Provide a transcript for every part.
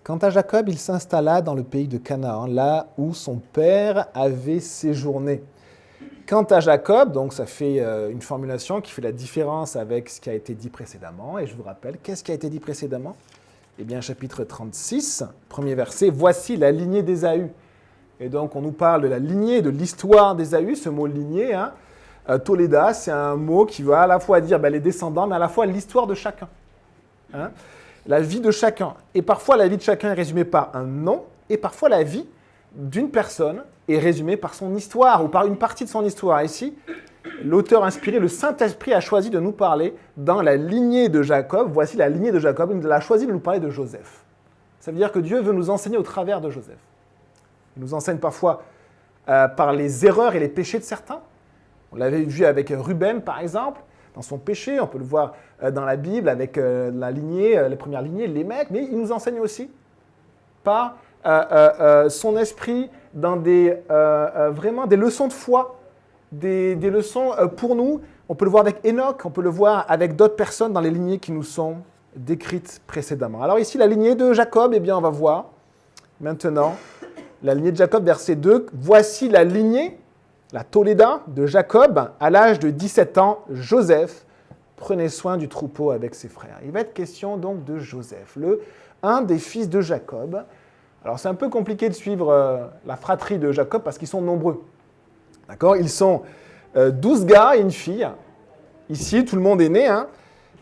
Quant à Jacob, il s'installa dans le pays de Canaan, là où son père avait séjourné. Quant à Jacob, donc ça fait une formulation qui fait la différence avec ce qui a été dit précédemment. Et je vous rappelle, qu'est-ce qui a été dit précédemment? Eh bien, chapitre 36, premier verset, « Voici la lignée d'Ésaü ». Et donc, on nous parle de la lignée, de l'histoire d'Ésaü, ce mot lignée. Toléda, c'est un mot qui va à la fois dire les descendants, mais à la fois l'histoire de chacun. La vie de chacun. Et parfois, la vie de chacun est résumée par un nom, et parfois, la vie d'une personne est résumée par son histoire, ou par une partie de son histoire. Ici, l'auteur inspiré, le Saint-Esprit, a choisi de nous parler dans la lignée de Jacob. Voici la lignée de Jacob. Il a choisi de nous parler de Joseph. Ça veut dire que Dieu veut nous enseigner au travers de Joseph. Il nous enseigne parfois par les erreurs et les péchés de certains. On l'avait vu avec Ruben, par exemple, dans son péché. On peut le voir dans la Bible avec la lignée, les premières lignées, les mecs. Mais il nous enseigne aussi par son esprit dans vraiment des leçons de foi, des leçons pour nous. On peut le voir avec Enoch, on peut le voir avec d'autres personnes dans les lignées qui nous sont décrites précédemment. Alors ici, la lignée de Jacob, eh bien, on va voir maintenant la lignée de Jacob, verset 2. « Voici la lignée, la Toléda de Jacob, à l'âge de 17 ans, Joseph prenait soin du troupeau avec ses frères. » Il va être question donc de Joseph, un des fils de Jacob. Alors c'est un peu compliqué de suivre la fratrie de Jacob parce qu'ils sont nombreux. D'accord? Ils sont 12 gars et une fille. Ici, tout le monde est né.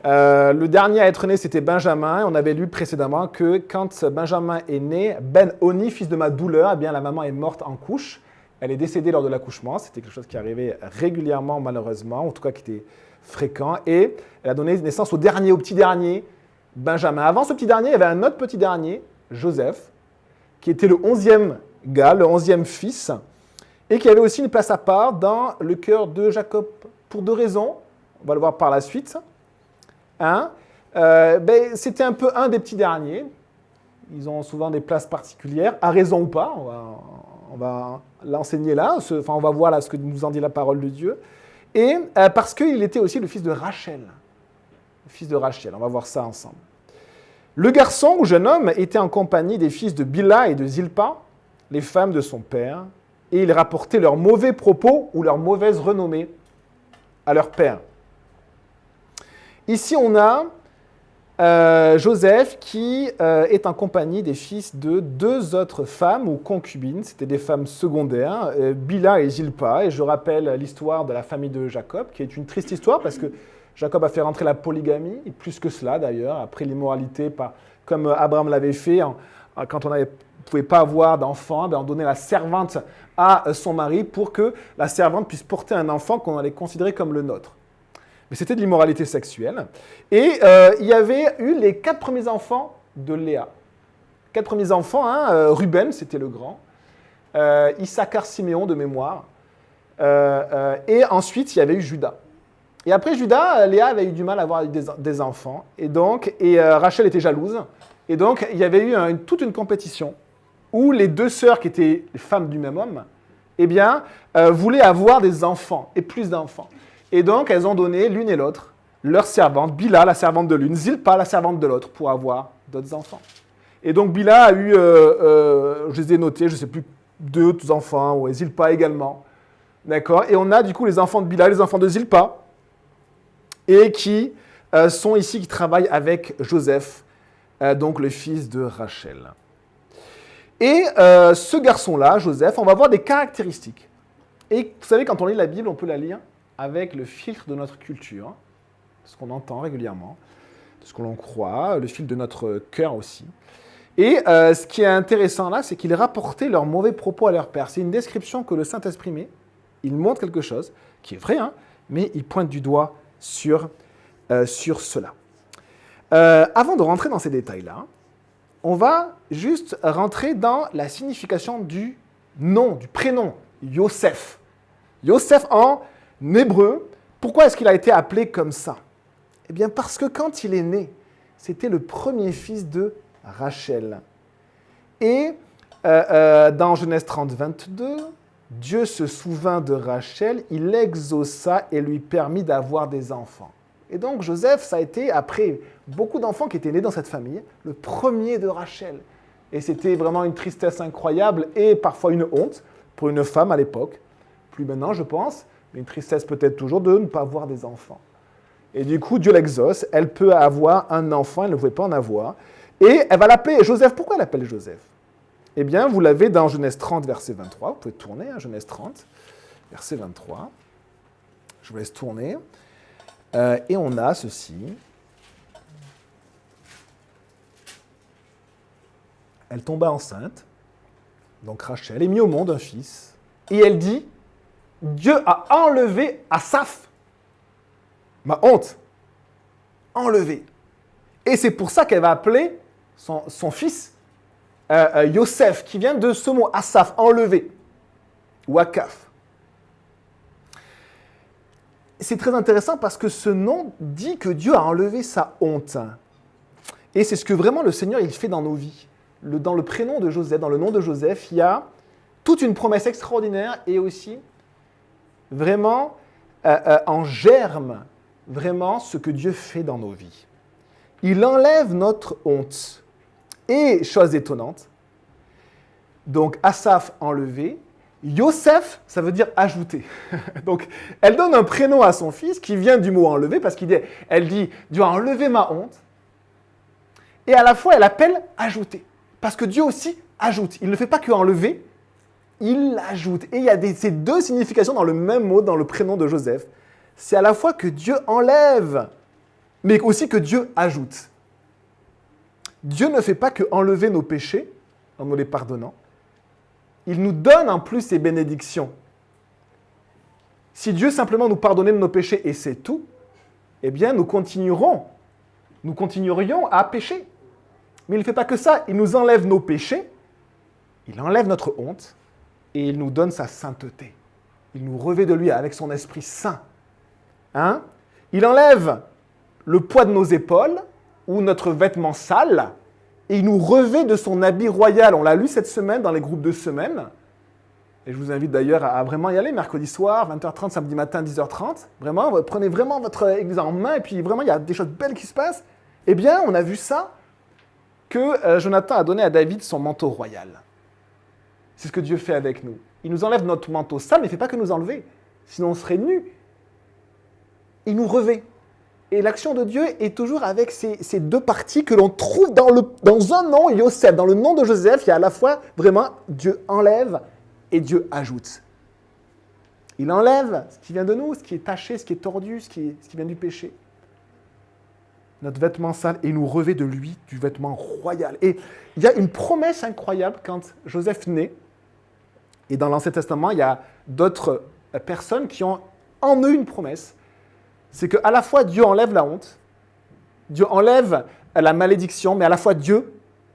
Le dernier à être né, c'était Benjamin. On avait lu précédemment que quand Benjamin est né, Ben-Oni, fils de ma douleur, eh bien, la maman est morte en couche. Elle est décédée lors de l'accouchement. C'était quelque chose qui arrivait régulièrement, malheureusement, en tout cas qui était fréquent. Et elle a donné naissance au petit dernier, Benjamin. Avant ce petit dernier, il y avait un autre petit dernier, Joseph, qui était le 11e gars, le 11e fils, et qui avait aussi une place à part dans le cœur de Jacob pour deux raisons. On va le voir par la suite. C'était un peu un des petits derniers. Ils ont souvent des places particulières, à raison ou pas. On va l'enseigner là. On va voir là ce que nous en dit la parole de Dieu. Et parce qu'il était aussi le fils de Rachel. Le fils de Rachel. On va voir ça ensemble. Le garçon, ou jeune homme, était en compagnie des fils de Bila et de Zilpa, les femmes de son père, et il rapportait leurs mauvais propos ou leur mauvaise renommée à leur père. Ici, on a Joseph qui est en compagnie des fils de deux autres femmes ou concubines. C'était des femmes secondaires, Bila et Zilpa. Et je rappelle l'histoire de la famille de Jacob, qui est une triste histoire parce que Jacob a fait rentrer la polygamie, et plus que cela d'ailleurs, après l'immoralité, comme Abraham l'avait fait, quand on ne pouvait pas avoir d'enfant, on donnait la servante à son mari pour que la servante puisse porter un enfant qu'on allait considérer comme le nôtre. Mais c'était de l'immoralité sexuelle. Et il y avait eu les 4 premiers enfants de Léa. 4 premiers enfants, Ruben, c'était le grand, Issachar, Siméon de mémoire, et ensuite il y avait eu Judas. Et après Judas, Léa avait eu du mal à avoir des enfants, et Rachel était jalouse, et donc il y avait eu toute une compétition où les deux sœurs qui étaient les femmes du même homme, voulaient avoir des enfants, et plus d'enfants. Et donc, elles ont donné l'une et l'autre leur servante, Bila, la servante de l'une, Zilpa, la servante de l'autre, pour avoir d'autres enfants. Et donc, Bila a eu, je les ai notés, je ne sais plus, 2 enfants, ou Zilpa également. D'accord? Et on a du coup les enfants de Bila, les enfants de Zilpa, et qui sont ici, qui travaillent avec Joseph, donc le fils de Rachel. Et ce garçon-là, Joseph, on va voir des caractéristiques. Et vous savez, quand on lit la Bible, on peut la lire avec le filtre de notre culture, ce qu'on entend régulièrement, ce que l'on croit, le filtre de notre cœur aussi. Et ce qui est intéressant là, c'est qu'ils rapportaient leurs mauvais propos à leur père. C'est une description que le Saint-Esprit met. Il montre quelque chose qui est vrai, mais il pointe du doigt sur cela. Avant de rentrer dans ces détails-là, on va juste rentrer dans la signification du nom, du prénom, Yosef. Yosef en hébreu, pourquoi est-ce qu'il a été appelé comme ça? Eh bien parce que quand il est né, c'était le premier fils de Rachel. Et dans Genèse 30, 22, Dieu se souvint de Rachel, il l'exauça et lui permit d'avoir des enfants. Et donc Joseph, ça a été, après beaucoup d'enfants qui étaient nés dans cette famille, le premier de Rachel. Et c'était vraiment une tristesse incroyable et parfois une honte pour une femme à l'époque. Plus maintenant, je pense, mais une tristesse peut-être toujours de ne pas avoir des enfants. Et du coup, Dieu l'exauce, elle peut avoir un enfant, elle ne pouvait pas en avoir. Et elle va l'appeler Joseph. Pourquoi elle l'appelle Joseph? Eh bien, vous l'avez dans Genèse 30, verset 23. Vous pouvez tourner, hein, Genèse 30, verset 23. Je vous laisse tourner. Et on a ceci. Elle tomba enceinte, donc Rachel, et mit au monde un fils. Et elle dit, Dieu a enlevé Asaph, ma honte, enlevé. Et c'est pour ça qu'elle va appeler son fils Yosef, qui vient de ce mot Asaph, enlevé, ou Akaf. C'est très intéressant parce que ce nom dit que Dieu a enlevé sa honte. Et c'est ce que vraiment le Seigneur il fait dans nos vies. Dans le prénom de Joseph, dans le nom de Joseph, il y a toute une promesse extraordinaire et aussi vraiment en germe, vraiment ce que Dieu fait dans nos vies. Il enlève notre honte. Et, chose étonnante, donc Asaph enlevé, Yosef, ça veut dire ajouter. Donc, elle donne un prénom à son fils qui vient du mot enlever parce qu'elle dit Dieu a enlevé ma honte. Et à la fois, elle appelle ajouter. Parce que Dieu aussi ajoute. Il ne fait pas que enlever, il ajoute. Et il y a ces deux significations dans le même mot, dans le prénom de Joseph. C'est à la fois que Dieu enlève, mais aussi que Dieu ajoute. Dieu ne fait pas que enlever nos péchés en nous les pardonnant. Il nous donne en plus ses bénédictions. Si Dieu simplement nous pardonnait de nos péchés et c'est tout, eh bien nous continuerions à pécher. Mais il ne fait pas que ça, il nous enlève nos péchés, il enlève notre honte et il nous donne sa sainteté. Il nous revêt de lui avec son Esprit Saint. Hein? Il enlève le poids de nos épaules ou notre vêtement sale et il nous revêt de son habit royal. On l'a lu cette semaine dans les groupes de semaine. Et je vous invite d'ailleurs à vraiment y aller, mercredi soir, 20h30, samedi matin, 10h30. Vraiment, prenez vraiment votre église en main et puis vraiment, il y a des choses belles qui se passent. Eh bien, on a vu ça, que Jonathan a donné à David son manteau royal. C'est ce que Dieu fait avec nous. Il nous enlève notre manteau sale, mais il ne fait pas que nous enlever. Sinon, on serait nus. Il nous revêt. Et l'action de Dieu est toujours avec ces deux parties que l'on trouve dans un nom, Yosef. Dans le nom de Joseph, il y a à la fois vraiment Dieu enlève et Dieu ajoute. Il enlève ce qui vient de nous, ce qui est taché, ce qui est tordu, ce qui vient du péché. Notre vêtement sale, et il nous revêt de lui, du vêtement royal. Et il y a une promesse incroyable quand Joseph naît. Et dans l'Ancien Testament, il y a d'autres personnes qui ont en eux une promesse. C'est qu'à la fois Dieu enlève la honte, Dieu enlève la malédiction, mais à la fois Dieu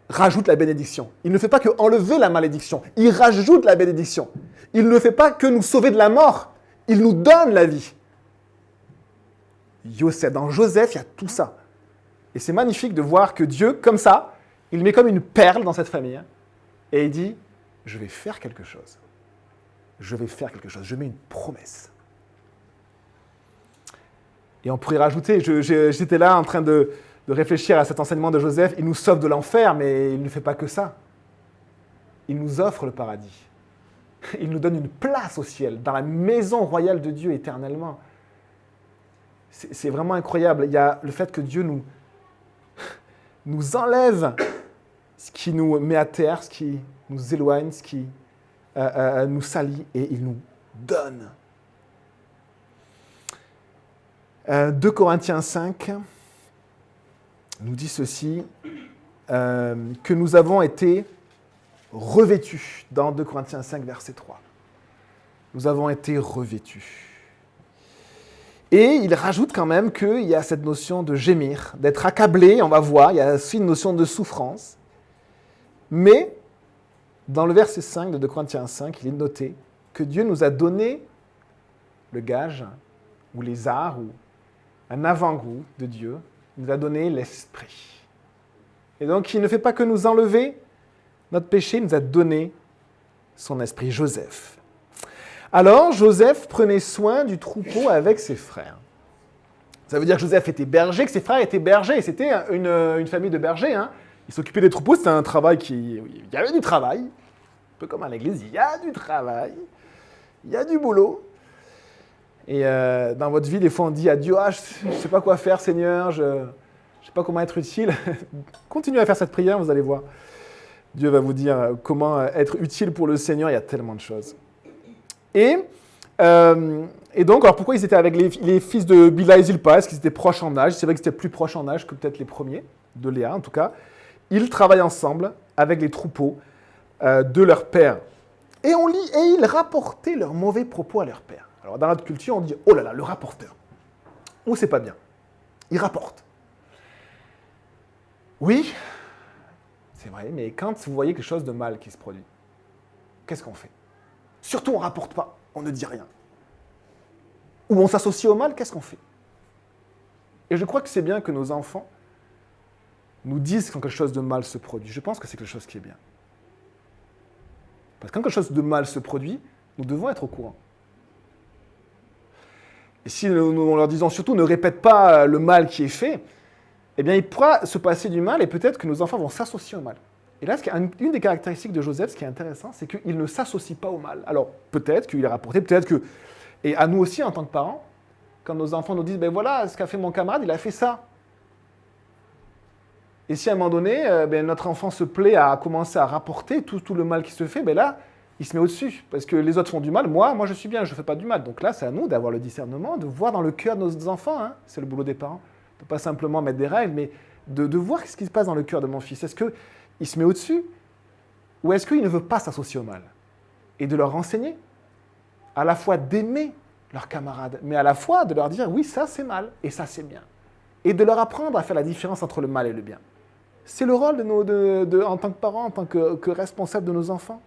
rajoute la bénédiction. Il ne fait pas que enlever la malédiction, il rajoute la bénédiction. Il ne fait pas que nous sauver de la mort, il nous donne la vie. Dans Joseph, il y a tout ça. Et c'est magnifique de voir que Dieu, comme ça, il met comme une perle dans cette famille et il dit, je vais faire quelque chose. Je vais faire quelque chose. Je mets une promesse. Et on pourrait rajouter, j'étais là en train de réfléchir à cet enseignement de Joseph, il nous sauve de l'enfer, mais il ne fait pas que ça. Il nous offre le paradis. Il nous donne une place au ciel, dans la maison royale de Dieu éternellement. C'est vraiment incroyable. Il y a le fait que Dieu nous enlève ce qui nous met à terre, ce qui nous éloigne, ce qui nous salit, et il nous donne. 2 Corinthiens 5 nous dit ceci, que nous avons été revêtus, dans 2 Corinthiens 5, verset 3. Nous avons été revêtus. Et il rajoute quand même qu'il y a cette notion de gémir, d'être accablé, on va voir, il y a aussi une notion de souffrance. Mais, dans le verset 5 de 2 Corinthiens 5, il est noté que Dieu nous a donné le gage, ou les arts, ou un avant-goût de Dieu, il nous a donné l'esprit. Et donc, il ne fait pas que nous enlever notre péché, il nous a donné son esprit, Joseph. Alors, Joseph prenait soin du troupeau avec ses frères. Ça veut dire que Joseph était berger, que ses frères étaient bergers. C'était une famille de bergers. Hein. Il s'occupait des troupeaux, c'était un travail il y avait du travail, un peu comme à l'église, il y a du travail, il y a du boulot. Et dans votre vie, des fois, on dit à Dieu, ah, je ne sais pas quoi faire, Seigneur, je ne sais pas comment être utile. Continuez à faire cette prière, vous allez voir. Dieu va vous dire comment être utile pour le Seigneur, il y a tellement de choses. Et donc, alors pourquoi ils étaient avec les fils de Bilha et Zilpa? Est-ce qu'ils étaient proches en âge? C'est vrai qu'ils étaient plus proches en âge que peut-être les premiers, de Léa en tout cas. Ils travaillent ensemble avec les troupeaux de leur père. Et on lit, et ils rapportaient leurs mauvais propos à leur père. Alors dans notre culture, on dit, oh là là, le rapporteur. Ou c'est pas bien. Il rapporte. Oui, c'est vrai, mais quand vous voyez quelque chose de mal qui se produit, qu'est-ce qu'on fait? Surtout, on ne rapporte pas, on ne dit rien. Ou on s'associe au mal, qu'est-ce qu'on fait? Et je crois que c'est bien que nos enfants nous disent quand quelque chose de mal se produit. Je pense que c'est quelque chose qui est bien. Parce que quand quelque chose de mal se produit, nous devons être au courant. Et si nous leur disons surtout ne répète pas le mal qui est fait, eh bien il pourra se passer du mal et peut-être que nos enfants vont s'associer au mal. Et là, une des caractéristiques de Joseph, ce qui est intéressant, c'est qu'il ne s'associe pas au mal. Alors peut-être qu'il est rapporté, peut-être que... Et à nous aussi, en tant que parents, quand nos enfants nous disent, ben voilà, ce qu'a fait mon camarade, il a fait ça. Et si à un moment donné, notre enfant se plaît à commencer à rapporter tout le mal qui se fait, ben là, il se met au-dessus. Parce que les autres font du mal, moi je suis bien, je ne fais pas du mal. Donc là, c'est à nous d'avoir le discernement, de voir dans le cœur de nos enfants, hein. C'est le boulot des parents. De ne pas simplement mettre des règles, mais de voir ce qui se passe dans le cœur de mon fils. Est-ce qu'il se met au-dessus? Ou est-ce qu'il ne veut pas s'associer au mal? Et de leur enseigner, à la fois d'aimer leurs camarades, mais à la fois de leur dire, oui, ça c'est mal, et ça c'est bien. Et de leur apprendre à faire la différence entre le mal et le bien. C'est le rôle en tant que parents, en tant que responsables de nos enfants.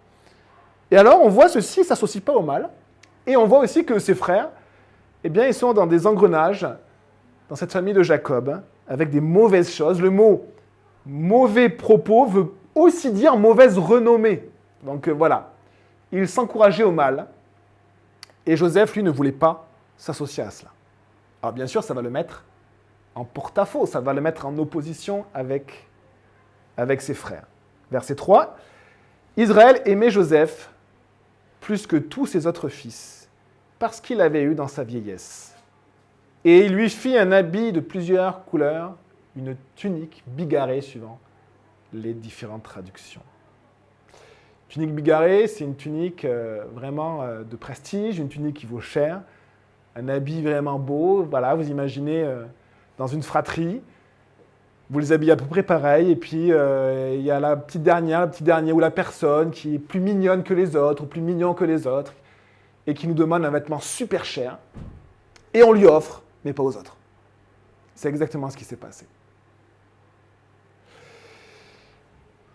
Et alors, on voit ceux-ci ne s'associent pas au mal. Et on voit aussi que ses frères, eh bien, ils sont dans des engrenages, dans cette famille de Jacob, avec des mauvaises choses. Le mot « mauvais propos » veut aussi dire « mauvaise renommée ». Donc voilà, ils s'encourageaient au mal. Et Joseph, lui, ne voulait pas s'associer à cela. Alors bien sûr, ça va le mettre en porte-à-faux, ça va le mettre en opposition avec ses frères. Verset 3, « Israël aimait Joseph plus que tous ses autres fils, parce qu'il l'avait eu dans sa vieillesse. Et il lui fit un habit de plusieurs couleurs, une tunique bigarrée, suivant les différentes traductions. Tunique bigarrée, c'est une tunique vraiment de prestige, une tunique qui vaut cher, un habit vraiment beau. Voilà, vous imaginez dans une fratrie, vous les habillez à peu près pareil, et puis il y a la petite dernière, le petit dernier ou la personne qui est plus mignonne que les autres, ou plus mignon que les autres, et qui nous demande un vêtement super cher, et on lui offre, mais pas aux autres. C'est exactement ce qui s'est passé.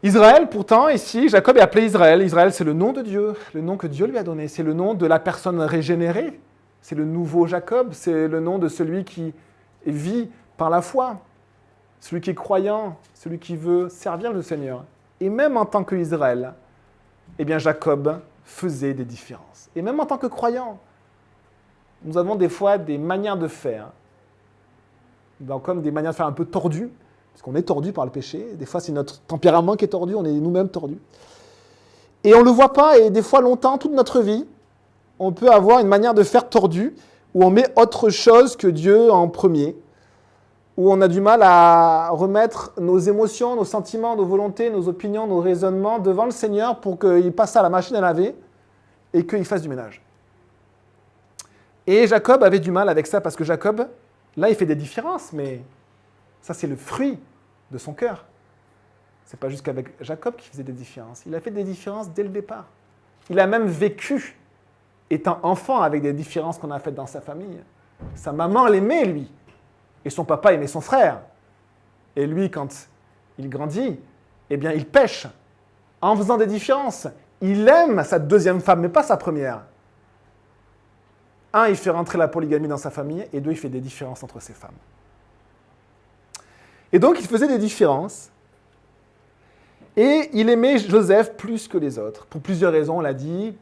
Israël, pourtant, ici, Jacob est appelé Israël. Israël, c'est le nom de Dieu, le nom que Dieu lui a donné. C'est le nom de la personne régénérée. C'est le nouveau Jacob. C'est le nom de celui qui vit par la foi. Celui qui est croyant, celui qui veut servir le Seigneur. Et même en tant qu'Israël, eh bien, Jacob faisait des différences. Et même en tant que croyant, nous avons des fois des manières de faire, comme des manières de faire un peu tordues, parce qu'on est tordu par le péché. Des fois, c'est notre tempérament qui est tordu, on est nous-mêmes tordus. Et on ne le voit pas, et des fois, longtemps, toute notre vie, on peut avoir une manière de faire tordue, où on met autre chose que Dieu en premier, où on a du mal à remettre nos émotions, nos sentiments, nos volontés, nos opinions, nos raisonnements devant le Seigneur pour qu'il passe à la machine à laver et qu'il fasse du ménage. Et Jacob avait du mal avec ça, parce que Jacob, là, il fait des différences, mais ça, c'est le fruit de son cœur. C'est pas juste qu'avec Jacob qu'il faisait des différences. Il a fait des différences dès le départ. Il a même vécu, étant enfant, avec des différences qu'on a faites dans sa famille. Sa maman l'aimait, lui. Et son papa aimait son frère. Et lui, quand il grandit, eh bien, il pêche en faisant des différences. Il aime sa deuxième femme, mais pas sa première. Un, il fait rentrer la polygamie dans sa famille, et deux, il fait des différences entre ses femmes. Et donc, il faisait des différences. Et il aimait Joseph plus que les autres, pour plusieurs raisons, on l'a dit.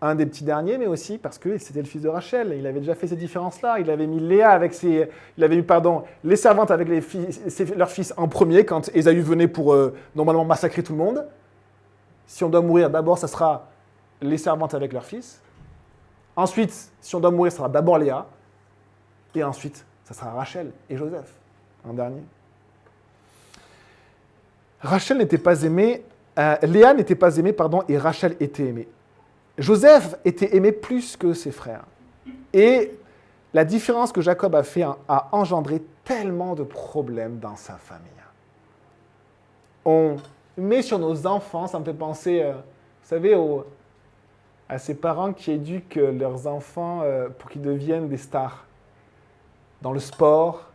un des petits derniers, mais aussi parce que c'était le fils de Rachel. Il avait déjà fait ces différences-là. Il avait mis Léa avec il avait mis, les servantes avec leurs fils en premier, quand Ésaü venait pour normalement massacrer tout le monde. Si on doit mourir, d'abord, ça sera les servantes avec leurs fils. Ensuite, si on doit mourir, ça sera d'abord Léa. Et ensuite, ça sera Rachel et Joseph, en dernier. Rachel n'était pas aimée, Léa n'était pas aimée, et Rachel était aimée. Joseph était aimé plus que ses frères. Et la différence que Jacob a fait a engendré tellement de problèmes dans sa famille. On met sur nos enfants, ça me fait penser, vous savez, à ces parents qui éduquent leurs enfants pour qu'ils deviennent des stars. Dans le sport,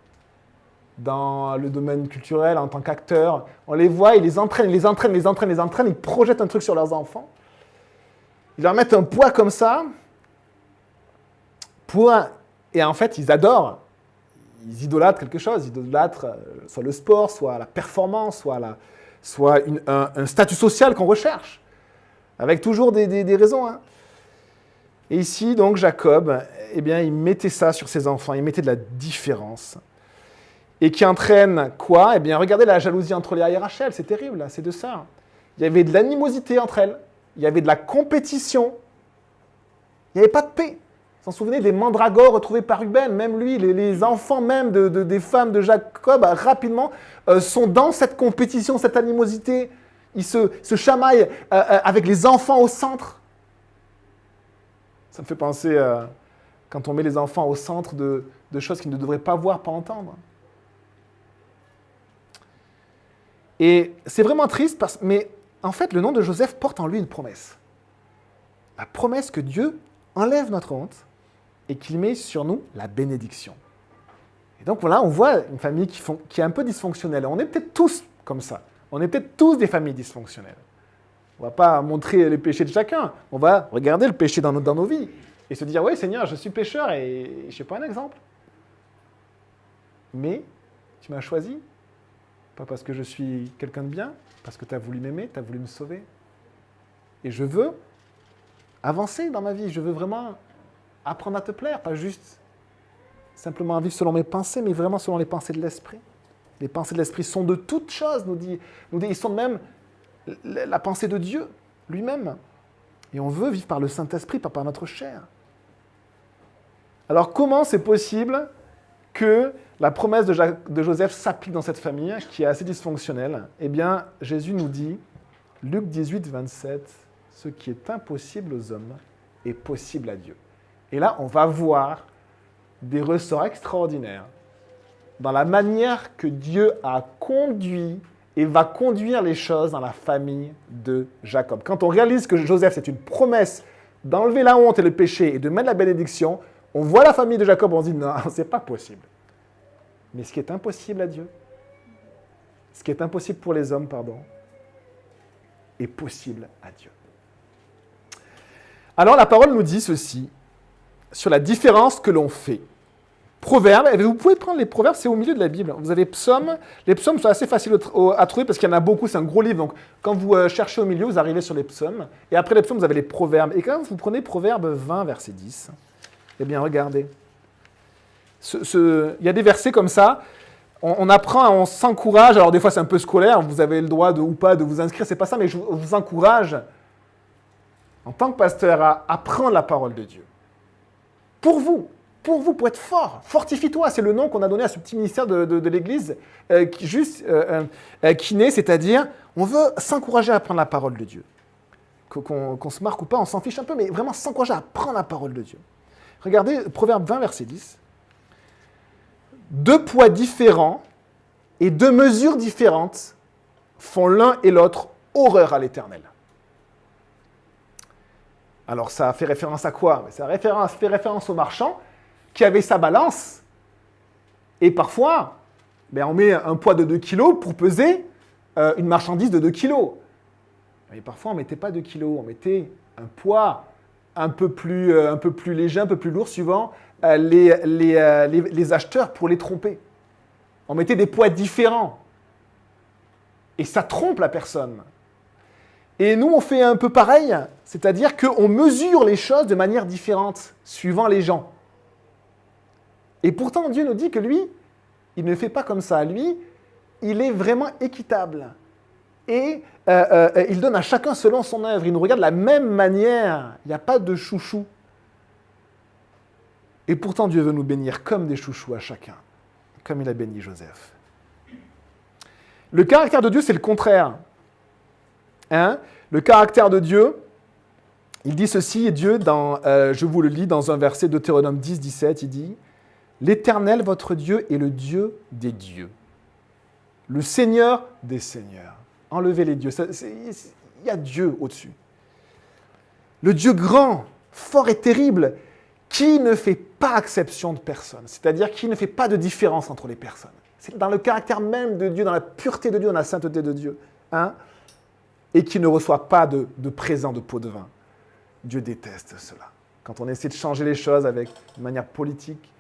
dans le domaine culturel, en tant qu'acteurs. On les voit, ils les entraînent, ils projettent un truc sur leurs enfants. Ils leur mettent un poids comme ça, et en fait, ils adorent. Ils idolâtrent quelque chose. Ils idolâtrent soit le sport, soit la performance, soit un statut social qu'on recherche, avec toujours des raisons. Hein. Et ici, donc, Jacob, eh bien, il mettait ça sur ses enfants, il mettait de la différence. Et qui entraîne quoi? Eh bien, regardez la jalousie entre Léa et Rachel, c'est terrible, là, ces deux sœurs. Il y avait de l'animosité entre elles, il y avait de la compétition, il n'y avait pas de paix. Vous vous souvenez des mandragores retrouvés par Ruben, même lui, les enfants même des femmes de Jacob, rapidement, sont dans cette compétition, cette animosité. Ils se chamaillent avec les enfants au centre. Ça me fait penser quand on met les enfants au centre de choses qu'ils ne devraient pas voir, pas entendre. Et c'est vraiment triste, mais en fait, le nom de Joseph porte en lui une promesse. La promesse que Dieu enlève notre honte et qu'il met sur nous la bénédiction. Et donc voilà, on voit une famille qui est un peu dysfonctionnelle. On est peut-être tous comme ça. On est peut-être tous des familles dysfonctionnelles. On ne va pas montrer les péchés de chacun. On va regarder le péché dans nos vies et se dire, oui Seigneur, je suis pécheur et je ne suis pas un exemple. Mais tu m'as choisi. Pas parce que je suis quelqu'un de bien, parce que tu as voulu m'aimer, tu as voulu me sauver. Et je veux avancer dans ma vie, je veux vraiment apprendre à te plaire, pas juste simplement vivre selon mes pensées, mais vraiment selon les pensées de l'Esprit. Les pensées de l'Esprit sont de toutes choses, nous dit, ils sont même la pensée de Dieu lui-même. Et on veut vivre par le Saint-Esprit, pas par notre chair. Alors comment c'est possible que la promesse de Joseph s'applique dans cette famille qui est assez dysfonctionnelle? Eh bien, Jésus nous dit, Luc 18, 27, « Ce qui est impossible aux hommes est possible à Dieu. » Et là, on va voir des ressorts extraordinaires dans la manière que Dieu a conduit et va conduire les choses dans la famille de Jacob. Quand on réalise que Joseph, c'est une promesse d'enlever la honte et le péché et de mettre la bénédiction, on voit la famille de Jacob, on se dit, non, c'est pas possible. Mais ce qui est impossible à Dieu, ce qui est impossible pour les hommes, est possible à Dieu. Alors la parole nous dit ceci, sur la différence que l'on fait. Proverbes, et vous pouvez prendre les proverbes, c'est au milieu de la Bible. Vous avez psaumes, les psaumes sont assez faciles à trouver parce qu'il y en a beaucoup, c'est un gros livre. Donc quand vous cherchez au milieu, vous arrivez sur les psaumes. Et après les psaumes, vous avez les proverbes. Et quand vous prenez Proverbe 20, verset 10, eh bien regardez. Il y a des versets comme ça, on apprend, on s'encourage, alors des fois c'est un peu scolaire, vous avez le droit ou pas de vous inscrire, c'est pas ça, mais je vous encourage, en tant que pasteur, à apprendre la parole de Dieu. Pour vous, pour être fort, fortifie-toi, c'est le nom qu'on a donné à ce petit ministère de l'Église, qui naît, c'est-à-dire, on veut s'encourager à apprendre la parole de Dieu. Qu'on se marque ou pas, on s'en fiche un peu, mais vraiment s'encourager à apprendre la parole de Dieu. Regardez, Proverbe 20, verset 10. Deux poids différents et deux mesures différentes font l'un et l'autre horreur à l'Éternel. Alors ça fait référence à quoi? Ça fait référence au marchand qui avait sa balance et parfois on met un poids de 2 kilos pour peser une marchandise de 2 kilos. Et parfois on ne mettait pas 2 kilos, on mettait un poids un peu plus léger, un peu plus lourd suivant les acheteurs pour les tromper. On mettait des poids différents. Et ça trompe la personne. Et nous, on fait un peu pareil, c'est-à-dire qu'on mesure les choses de manière différente, suivant les gens. Et pourtant, Dieu nous dit que lui, il ne fait pas comme ça. Lui, il est vraiment équitable. Et il donne à chacun selon son œuvre. Il nous regarde de la même manière. Il n'y a pas de chouchou. Et pourtant, Dieu veut nous bénir comme des chouchous à chacun, comme il a béni Joseph. Le caractère de Dieu, c'est le contraire. Hein? Le caractère de Dieu, il dit ceci, et Dieu, je vous le lis dans un verset de Deutéronome 10, 17, il dit « L'Éternel, votre Dieu, est le Dieu des dieux, le Seigneur des seigneurs. » Enlevez les dieux, il y a Dieu au-dessus. Le Dieu grand, fort et terrible, qui ne fait pas exception de personne, c'est-à-dire qui ne fait pas de différence entre les personnes. C'est dans le caractère même de Dieu, dans la pureté de Dieu, dans la sainteté de Dieu. Hein? Et qui ne reçoit pas de présent de pot de vin. Dieu déteste cela. Quand on essaie de changer les choses avec de manière politique,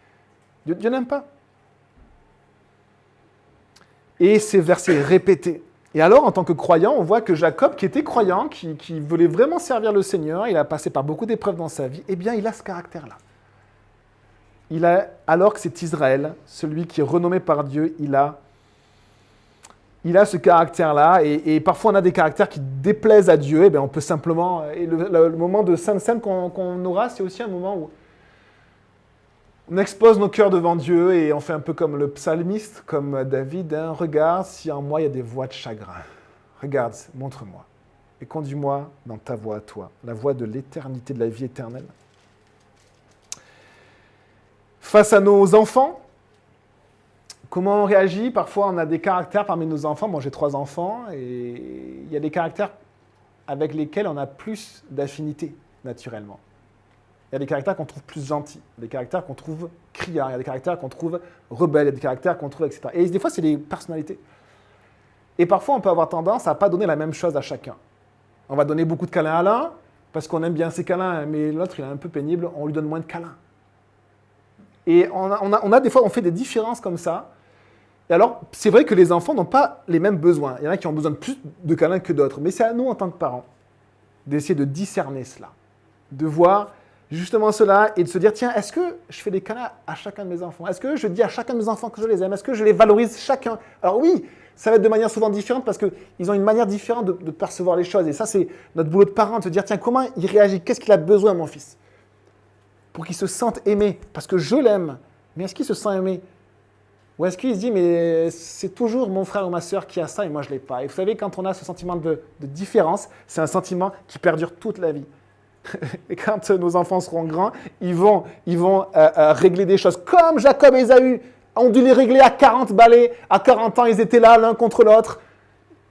Dieu n'aime pas. Et ces versets répétés. Et alors, en tant que croyant, on voit que Jacob, qui était croyant, qui voulait vraiment servir le Seigneur, il a passé par beaucoup d'épreuves dans sa vie, eh bien, il a ce caractère-là. Alors que c'est Israël, celui qui est renommé par Dieu, il a ce caractère-là, et parfois on a des caractères qui déplaisent à Dieu, et bien on peut simplement... Et le moment de Sainte Seine qu'on aura, c'est aussi un moment où on expose nos cœurs devant Dieu, et on fait un peu comme le psalmiste, comme David, hein, regarde si en moi il y a des voies de chagrin. Regarde, montre-moi, et conduis-moi dans ta voie à toi, la voie de l'éternité, de la vie éternelle. Face à nos enfants, comment on réagit? Parfois, on a des caractères parmi nos enfants. Moi, j'ai 3 enfants et il y a des caractères avec lesquels on a plus d'affinité, naturellement. Il y a des caractères qu'on trouve plus gentils, des caractères qu'on trouve criards, il y a des caractères qu'on trouve rebelles, il y a des caractères qu'on trouve, etc. Et des fois, c'est des personnalités. Et parfois, on peut avoir tendance à ne pas donner la même chose à chacun. On va donner beaucoup de câlins à l'un, parce qu'on aime bien ses câlins, mais l'autre, il est un peu pénible, on lui donne moins de câlins. Et on a des fois, on fait des différences comme ça. Et alors, c'est vrai que les enfants n'ont pas les mêmes besoins. Il y en a qui ont besoin de plus de câlins que d'autres. Mais c'est à nous, en tant que parents, d'essayer de discerner cela. De voir justement cela et de se dire, tiens, est-ce que je fais des câlins à chacun de mes enfants? Est-ce que je dis à chacun de mes enfants que je les aime? Est-ce que je les valorise chacun? Alors oui, ça va être de manière souvent différente parce qu'ils ont une manière différente de percevoir les choses. Et ça, c'est notre boulot de parent, de se dire, tiens, comment il réagit? Qu'est-ce qu'il a besoin, mon fils? Pour qu'il se sente aimé, parce que je l'aime. Mais est-ce qu'il se sent aimé? Ou est-ce qu'il se dit, mais c'est toujours mon frère ou ma sœur qui a ça et moi je ne l'ai pas? Et vous savez, quand on a ce sentiment de différence, c'est un sentiment qui perdure toute la vie. Et quand nos enfants seront grands, ils vont régler des choses comme Jacob et Ésaü ont dû les régler à 40 balais. À 40 ans, ils étaient là l'un contre l'autre.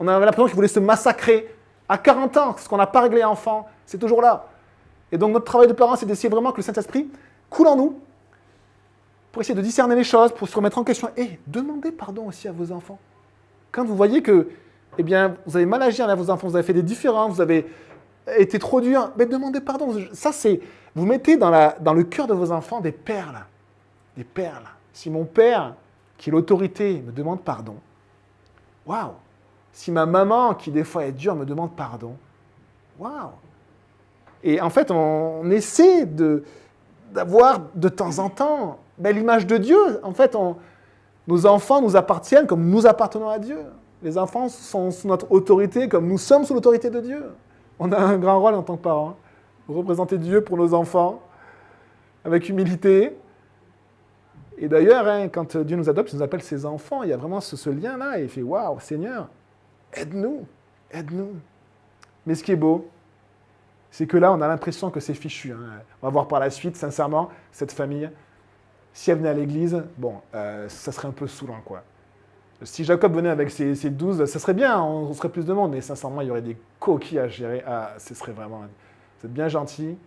On avait l'impression qu'ils voulaient se massacrer. À 40 ans, ce qu'on n'a pas réglé enfant, c'est toujours là. Et donc notre travail de parents, c'est d'essayer vraiment que le Saint-Esprit coule en nous pour essayer de discerner les choses, pour se remettre en question. Et demandez pardon aussi à vos enfants. Quand vous voyez que eh bien, vous avez mal agi envers vos enfants, vous avez fait des différends, vous avez été trop dur, mais demandez pardon. Ça, c'est... Vous mettez dans le cœur de vos enfants des perles. Des perles. Si mon père, qui est l'autorité, me demande pardon, waouh! Si ma maman, qui des fois est dure, me demande pardon, waouh! Et en fait, on essaie d'avoir de temps en temps l'image de Dieu. En fait, nos enfants nous appartiennent comme nous appartenons à Dieu. Les enfants sont sous notre autorité comme nous sommes sous l'autorité de Dieu. On a un grand rôle en tant que parents. Représenter Dieu pour nos enfants avec humilité. Et d'ailleurs, quand Dieu nous adopte, il nous appelle ses enfants. Il y a vraiment ce lien-là. Et il fait « Waouh, Seigneur, aide-nous, aide-nous ». Mais ce qui est beau, c'est que là, on a l'impression que c'est fichu. On va voir par la suite, sincèrement, cette famille, si elle venait à l'église, bon, ça serait un peu saoulant, quoi. Si Jacob venait avec ses 12, ça serait bien, on serait plus de monde, mais sincèrement, il y aurait des coquilles à gérer. Ah, ce serait vraiment... Vous êtes bien gentil,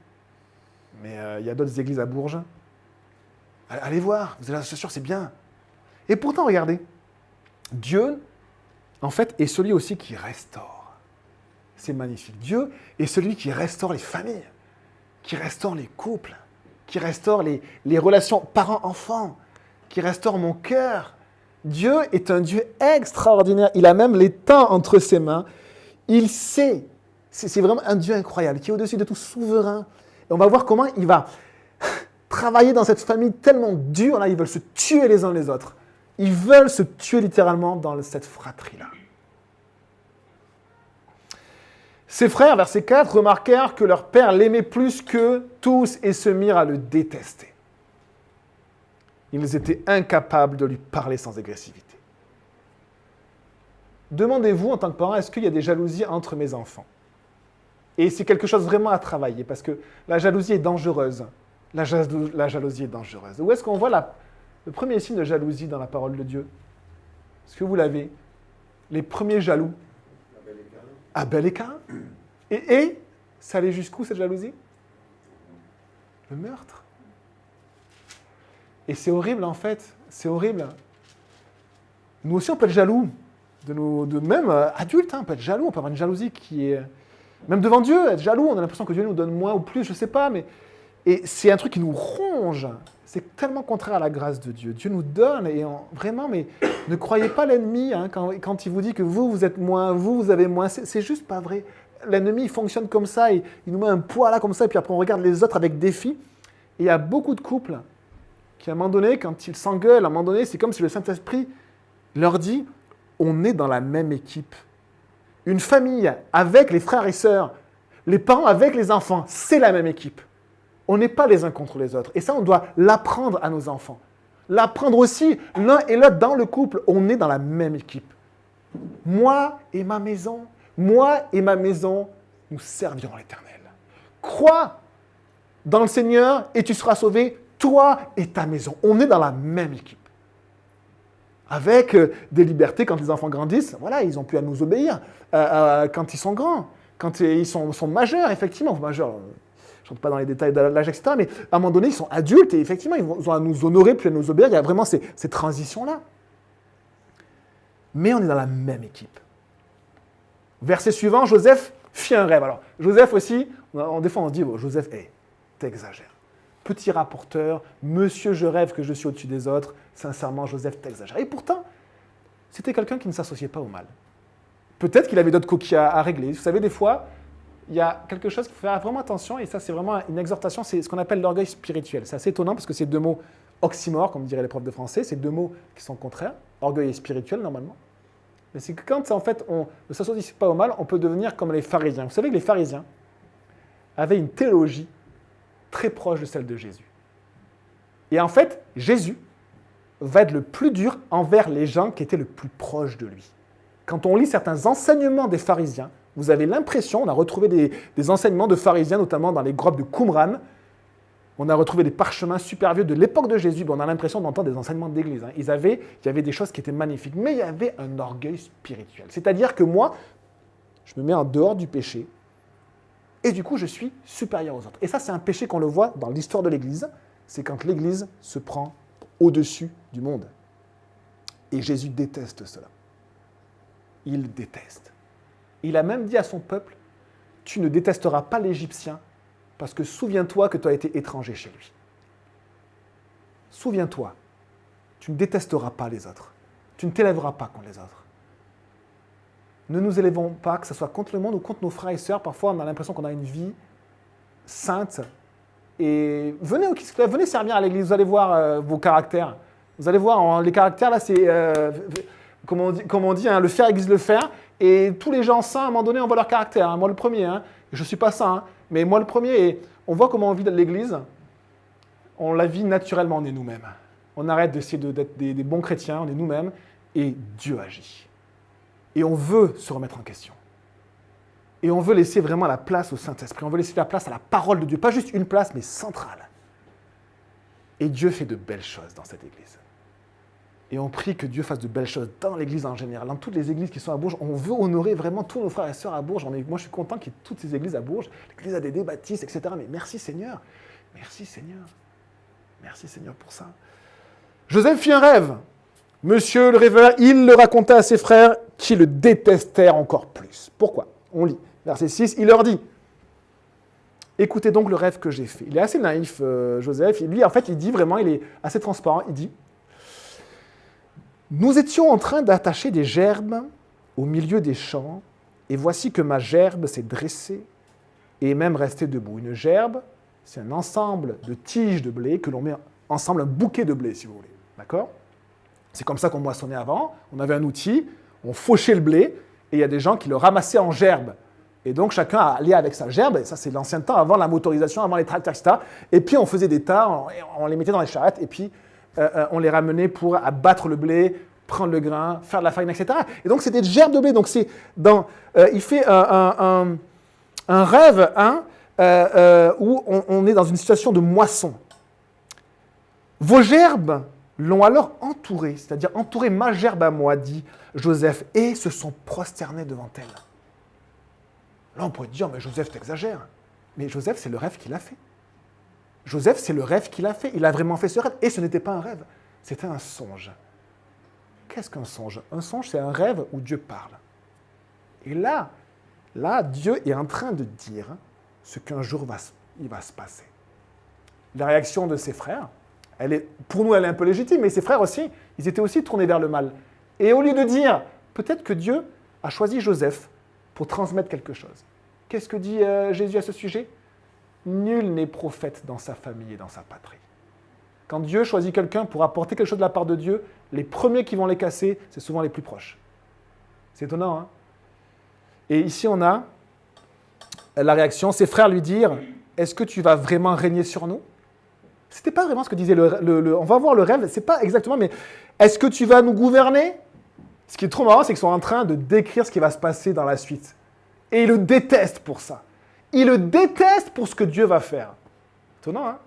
mais il y a d'autres églises à Bourges. Allez voir, vous allez c'est sûr, c'est bien. Et pourtant, regardez, Dieu, en fait, est celui aussi qui restaure. C'est magnifique. Dieu est celui qui restaure les familles, qui restaure les couples, qui restaure les relations parents-enfants, qui restaure mon cœur. Dieu est un Dieu extraordinaire. Il a même les temps entre ses mains. Il sait C'est vraiment un Dieu incroyable, qui est au-dessus de tout, souverain. Et on va voir comment il va travailler dans cette famille tellement dure, là, ils veulent se tuer les uns les autres. Ils veulent se tuer littéralement dans cette fratrie-là. Ses frères, verset 4, remarquèrent que leur père l'aimait plus qu'eux tous et se mirent à le détester. Ils étaient incapables de lui parler sans agressivité. Demandez-vous en tant que parent, est-ce qu'il y a des jalousies entre mes enfants? Et c'est quelque chose vraiment à travailler, parce que la jalousie est dangereuse. La jalousie est dangereuse. Où est-ce qu'on voit le premier signe de jalousie dans la parole de Dieu? Est-ce que vous l'avez? Les premiers jaloux. Abel et Caïn. Et ça allait jusqu'où cette jalousie? Le meurtre. Et c'est horrible en fait, c'est horrible. Nous aussi on peut être jaloux, de même adultes, on peut être jaloux, on peut avoir une jalousie qui est... Même devant Dieu, être jaloux, on a l'impression que Dieu nous donne moins ou plus, je ne sais pas, mais... Et c'est un truc qui nous ronge. C'est tellement contraire à la grâce de Dieu. Dieu nous donne, et vraiment, mais ne croyez pas l'ennemi quand il vous dit que vous êtes moins, vous avez moins. C'est juste pas vrai. L'ennemi, il fonctionne comme ça, il nous met un poids là comme ça, et puis après on regarde les autres avec défi. Et il y a beaucoup de couples qui, à un moment donné, quand ils s'engueulent, à un moment donné, c'est comme si le Saint-Esprit leur dit, on est dans la même équipe. Une famille avec les frères et sœurs, les parents avec les enfants, c'est la même équipe. On n'est pas les uns contre les autres. Et ça, on doit l'apprendre à nos enfants. L'apprendre aussi, l'un et l'autre dans le couple. On est dans la même équipe. Moi et ma maison, nous servirons l'Éternel. Crois dans le Seigneur et tu seras sauvé, toi et ta maison. On est dans la même équipe. Avec des libertés quand les enfants grandissent, voilà, ils ont pu à nous obéir. Quand ils sont grands, quand ils sont majeurs, effectivement, majeurs. Je ne rentre pas dans les détails de l'âge, etc. Mais à un moment donné, ils sont adultes et effectivement, ils vont à nous honorer puis à nous obéir. Il y a vraiment ces transitions-là. Mais on est dans la même équipe. Verset suivant, Joseph fit un rêve. Alors, Joseph aussi, des fois on se dit, bon, Joseph, t'exagères. Petit rapporteur, monsieur, je rêve que je suis au-dessus des autres. Sincèrement, Joseph, t'exagères. Et pourtant, c'était quelqu'un qui ne s'associait pas au mal. Peut-être qu'il avait d'autres coquilles à régler. Vous savez, des fois, il y a quelque chose qu'il faut faire vraiment attention, et ça c'est vraiment une exhortation, c'est ce qu'on appelle l'orgueil spirituel. C'est assez étonnant parce que c'est deux mots oxymores, comme diraient les profs de français, c'est deux mots qui sont contraires, orgueil et spirituel normalement. Mais c'est que quand en fait on ne s'associe pas au mal, on peut devenir comme les pharisiens. Vous savez que les pharisiens avaient une théologie très proche de celle de Jésus. Et en fait, Jésus va être le plus dur envers les gens qui étaient le plus proches de lui. Quand on lit certains enseignements des pharisiens, vous avez l'impression, on a retrouvé des enseignements de pharisiens, notamment dans les grottes de Qumran. On a retrouvé des parchemins super vieux de l'époque de Jésus. On a l'impression d'entendre des enseignements d'église. Il y avait des choses qui étaient magnifiques, mais il y avait un orgueil spirituel. C'est-à-dire que moi, je me mets en dehors du péché, et du coup, je suis supérieur aux autres. Et ça, c'est un péché qu'on le voit dans l'histoire de l'Église. C'est quand l'Église se prend au-dessus du monde. Et Jésus déteste cela. Il déteste. Il a même dit à son peuple, tu ne détesteras pas l'Égyptien, parce que souviens-toi que tu as été étranger chez lui. Souviens-toi, tu ne détesteras pas les autres. Tu ne t'élèveras pas contre les autres. Ne nous élevons pas, que ce soit contre le monde ou contre nos frères et sœurs. Parfois, on a l'impression qu'on a une vie sainte. Et venez au Kids Club, venez servir à l'église, vous allez voir vos caractères. Vous allez voir, les caractères, là, c'est, comme on dit le faire aiguise le faire. Et tous les gens saints, à un moment donné, on voit leur caractère. Moi, le premier, je ne suis pas saint, mais moi, le premier, et on voit comment on vit dans l'église. On la vit naturellement, on est nous-mêmes. On arrête d'essayer d'être des bons chrétiens, on est nous-mêmes, et Dieu agit. Et on veut se remettre en question. Et on veut laisser vraiment la place au Saint-Esprit. On veut laisser la place à la parole de Dieu. Pas juste une place, mais centrale. Et Dieu fait de belles choses dans cette église. Et on prie que Dieu fasse de belles choses dans l'église en général. Dans toutes les églises qui sont à Bourges, on veut honorer vraiment tous nos frères et sœurs à Bourges. Moi, je suis content qu'il y ait toutes ces églises à Bourges. L'église a des baptistes, etc. Mais merci Seigneur. Merci Seigneur. Merci Seigneur pour ça. Joseph fit un rêve. Monsieur le rêveur, il le raconta à ses frères qui le détestèrent encore plus. Pourquoi? On lit. Verset 6, il leur dit, écoutez donc le rêve que j'ai fait. Il est assez naïf, Joseph. Lui, en fait, il dit vraiment, il est assez transparent. Il dit, nous étions en train d'attacher des gerbes au milieu des champs et voici que ma gerbe s'est dressée et est même restée debout. Une gerbe, c'est un ensemble de tiges de blé que l'on met ensemble, un bouquet de blé, si vous voulez. D'accord? C'est comme ça qu'on moissonnait avant. On avait un outil, on fauchait le blé, et il y a des gens qui le ramassaient en gerbe. Et donc, chacun allait avec sa gerbe, et ça, c'est l'ancien temps, avant la motorisation, avant les tracteurs, etc. Et puis, on faisait des tas, on les mettait dans les charrettes, et puis, on les ramenait pour abattre le blé, prendre le grain, faire de la farine, etc. Et donc, c'était des gerbes de blé. Donc, il fait un rêve où on est dans une situation de moisson. Vos gerbes l'ont alors entouré, c'est-à-dire entouré ma gerbe à moi, dit Joseph, et se sont prosternés devant elle. Là, on pourrait dire, mais Joseph, t'exagères. Mais Joseph, c'est le rêve qu'il a fait. Joseph, c'est le rêve qu'il a fait. Il a vraiment fait ce rêve. Et ce n'était pas un rêve, c'était un songe. Qu'est-ce qu'un songe? Un songe, c'est un rêve où Dieu parle. Et là, Dieu est en train de dire ce qu'un jour il va se passer. La réaction de ses frères, pour nous, elle est un peu légitime, mais ses frères aussi, ils étaient aussi tournés vers le mal. Et au lieu de dire, peut-être que Dieu a choisi Joseph pour transmettre quelque chose. Qu'est-ce que dit Jésus à ce sujet? Nul n'est prophète dans sa famille et dans sa patrie. Quand Dieu choisit quelqu'un pour apporter quelque chose de la part de Dieu, les premiers qui vont les casser, c'est souvent les plus proches. C'est étonnant, hein? Et ici, on a la réaction, ses frères lui dirent, est-ce que tu vas vraiment régner sur nous? C'était pas vraiment ce que disait on va voir le rêve, c'est pas exactement, mais est-ce que tu vas nous gouverner? Ce qui est trop marrant, c'est qu'ils sont en train de décrire ce qui va se passer dans la suite. Et ils le détestent pour ça. Ils le détestent pour ce que Dieu va faire. Étonnant, hein?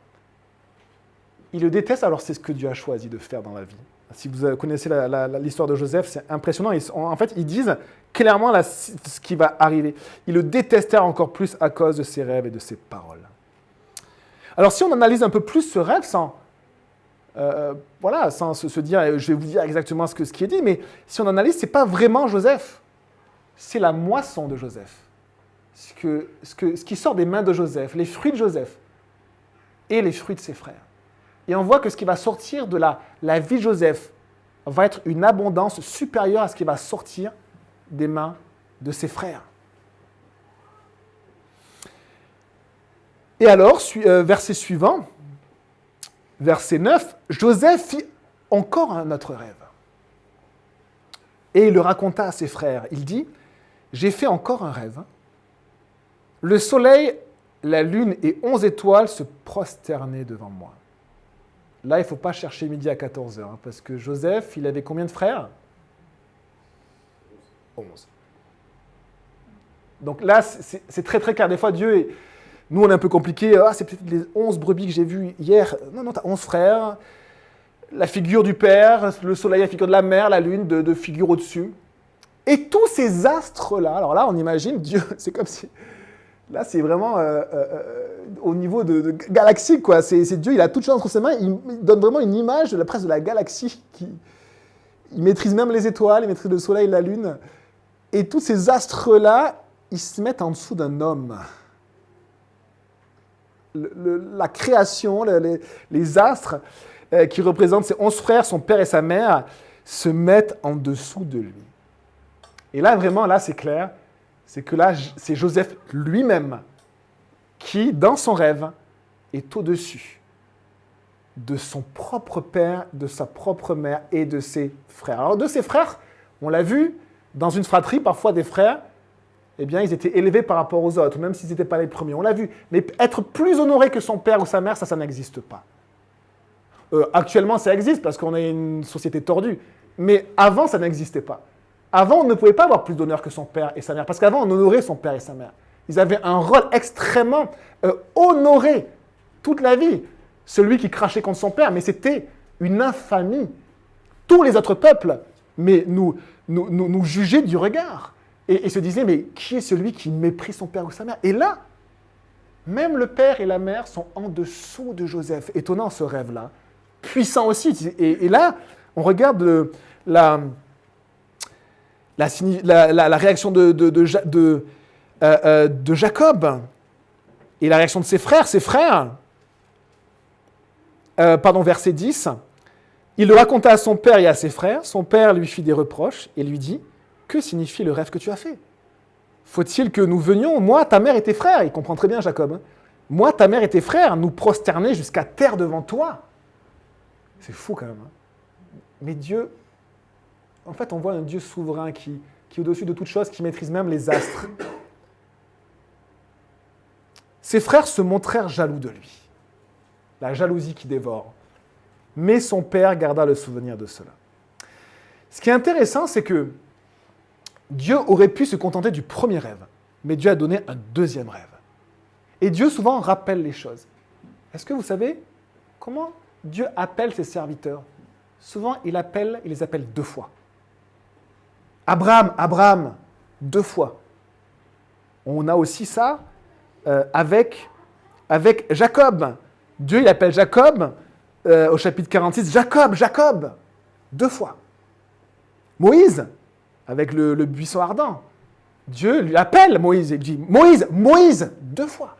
Ils le détestent, alors c'est ce que Dieu a choisi de faire dans la vie. Si vous connaissez l'histoire de Joseph, c'est impressionnant. En fait, ils disent clairement ce qui va arriver. Ils le détestèrent encore plus à cause de ses rêves et de ses paroles. Alors, si on analyse un peu plus ce rêve, sans se dire, je vais vous dire exactement ce qui est dit, mais si on analyse, ce n'est pas vraiment Joseph. C'est la moisson de Joseph. Ce qui sort des mains de Joseph, les fruits de Joseph et les fruits de ses frères. Et on voit que ce qui va sortir de la vie de Joseph va être une abondance supérieure à ce qui va sortir des mains de ses frères. Et alors, verset suivant, verset 9, Joseph fit encore un autre rêve. Et il le raconta à ses frères. Il dit, j'ai fait encore un rêve. Le soleil, la lune et 11 étoiles se prosternaient devant moi. Là, il ne faut pas chercher midi à 14h, hein, parce que Joseph, il avait combien de frères? 11. Donc là, c'est très très clair. Des fois, Dieu, nous on est un peu compliqué. Ah, c'est peut-être les 11 brebis que j'ai vues hier. Non, tu as 11 frères. La figure du Père, le soleil, la figure de la mère, la lune, de figure au-dessus. Et tous ces astres-là, alors là, on imagine Dieu, c'est comme si... Là, c'est vraiment au niveau de galaxie, quoi. C'est Dieu, il a toute chose entre ses mains. Il donne vraiment une image de la presque de la galaxie. Il maîtrise même les étoiles, il maîtrise le soleil, la lune. Et tous ces astres-là, ils se mettent en dessous d'un homme. La création, les astres qui représentent ses 11 frères, son père et sa mère, se mettent en dessous de lui. Et là, vraiment, là, c'est clair. C'est que là, c'est Joseph lui-même qui, dans son rêve, est au-dessus de son propre père, de sa propre mère et de ses frères. Alors, de ses frères, on l'a vu, dans une fratrie, parfois des frères, eh bien, ils étaient élevés par rapport aux autres, même s'ils n'étaient pas les premiers. On l'a vu. Mais être plus honoré que son père ou sa mère, ça n'existe pas. Actuellement, ça existe parce qu'on est une société tordue. Mais avant, ça n'existait pas. Avant, on ne pouvait pas avoir plus d'honneur que son père et sa mère, parce qu'avant, on honorait son père et sa mère. Ils avaient un rôle extrêmement honoré toute la vie. Celui qui crachait contre son père, mais c'était une infamie. Tous les autres peuples nous jugeaient du regard et se disaient, mais qui est celui qui méprise son père ou sa mère? Et là, même le père et la mère sont en dessous de Joseph. Étonnant ce rêve-là. Puissant aussi. Et là, on regarde la réaction de Jacob et la réaction de ses frères. Verset 10. Il le raconta à son père et à ses frères. Son père lui fit des reproches et lui dit, que signifie le rêve que tu as fait? faut-il que nous venions, moi, ta mère et tes frères, il comprend très bien Jacob, hein. Moi, ta mère et tes frères, nous prosterner jusqu'à terre devant toi. C'est fou quand même. Hein. Mais Dieu, en fait, on voit un Dieu souverain qui est au-dessus de toute chose, qui maîtrise même les astres. Ses frères se montrèrent jaloux de lui. La jalousie qui dévore. Mais son père garda le souvenir de cela. Ce qui est intéressant, c'est que Dieu aurait pu se contenter du premier rêve, mais Dieu a donné un deuxième rêve. Et Dieu souvent rappelle les choses. Est-ce que vous savez comment Dieu appelle ses serviteurs? Souvent, il les appelle 2 fois. Abraham, Abraham, 2 fois. On a aussi ça avec Jacob. Dieu, il appelle Jacob au chapitre 46, Jacob, Jacob, 2 fois. Moïse, avec le buisson ardent. Dieu lui appelle Moïse et dit Moïse, Moïse, 2 fois.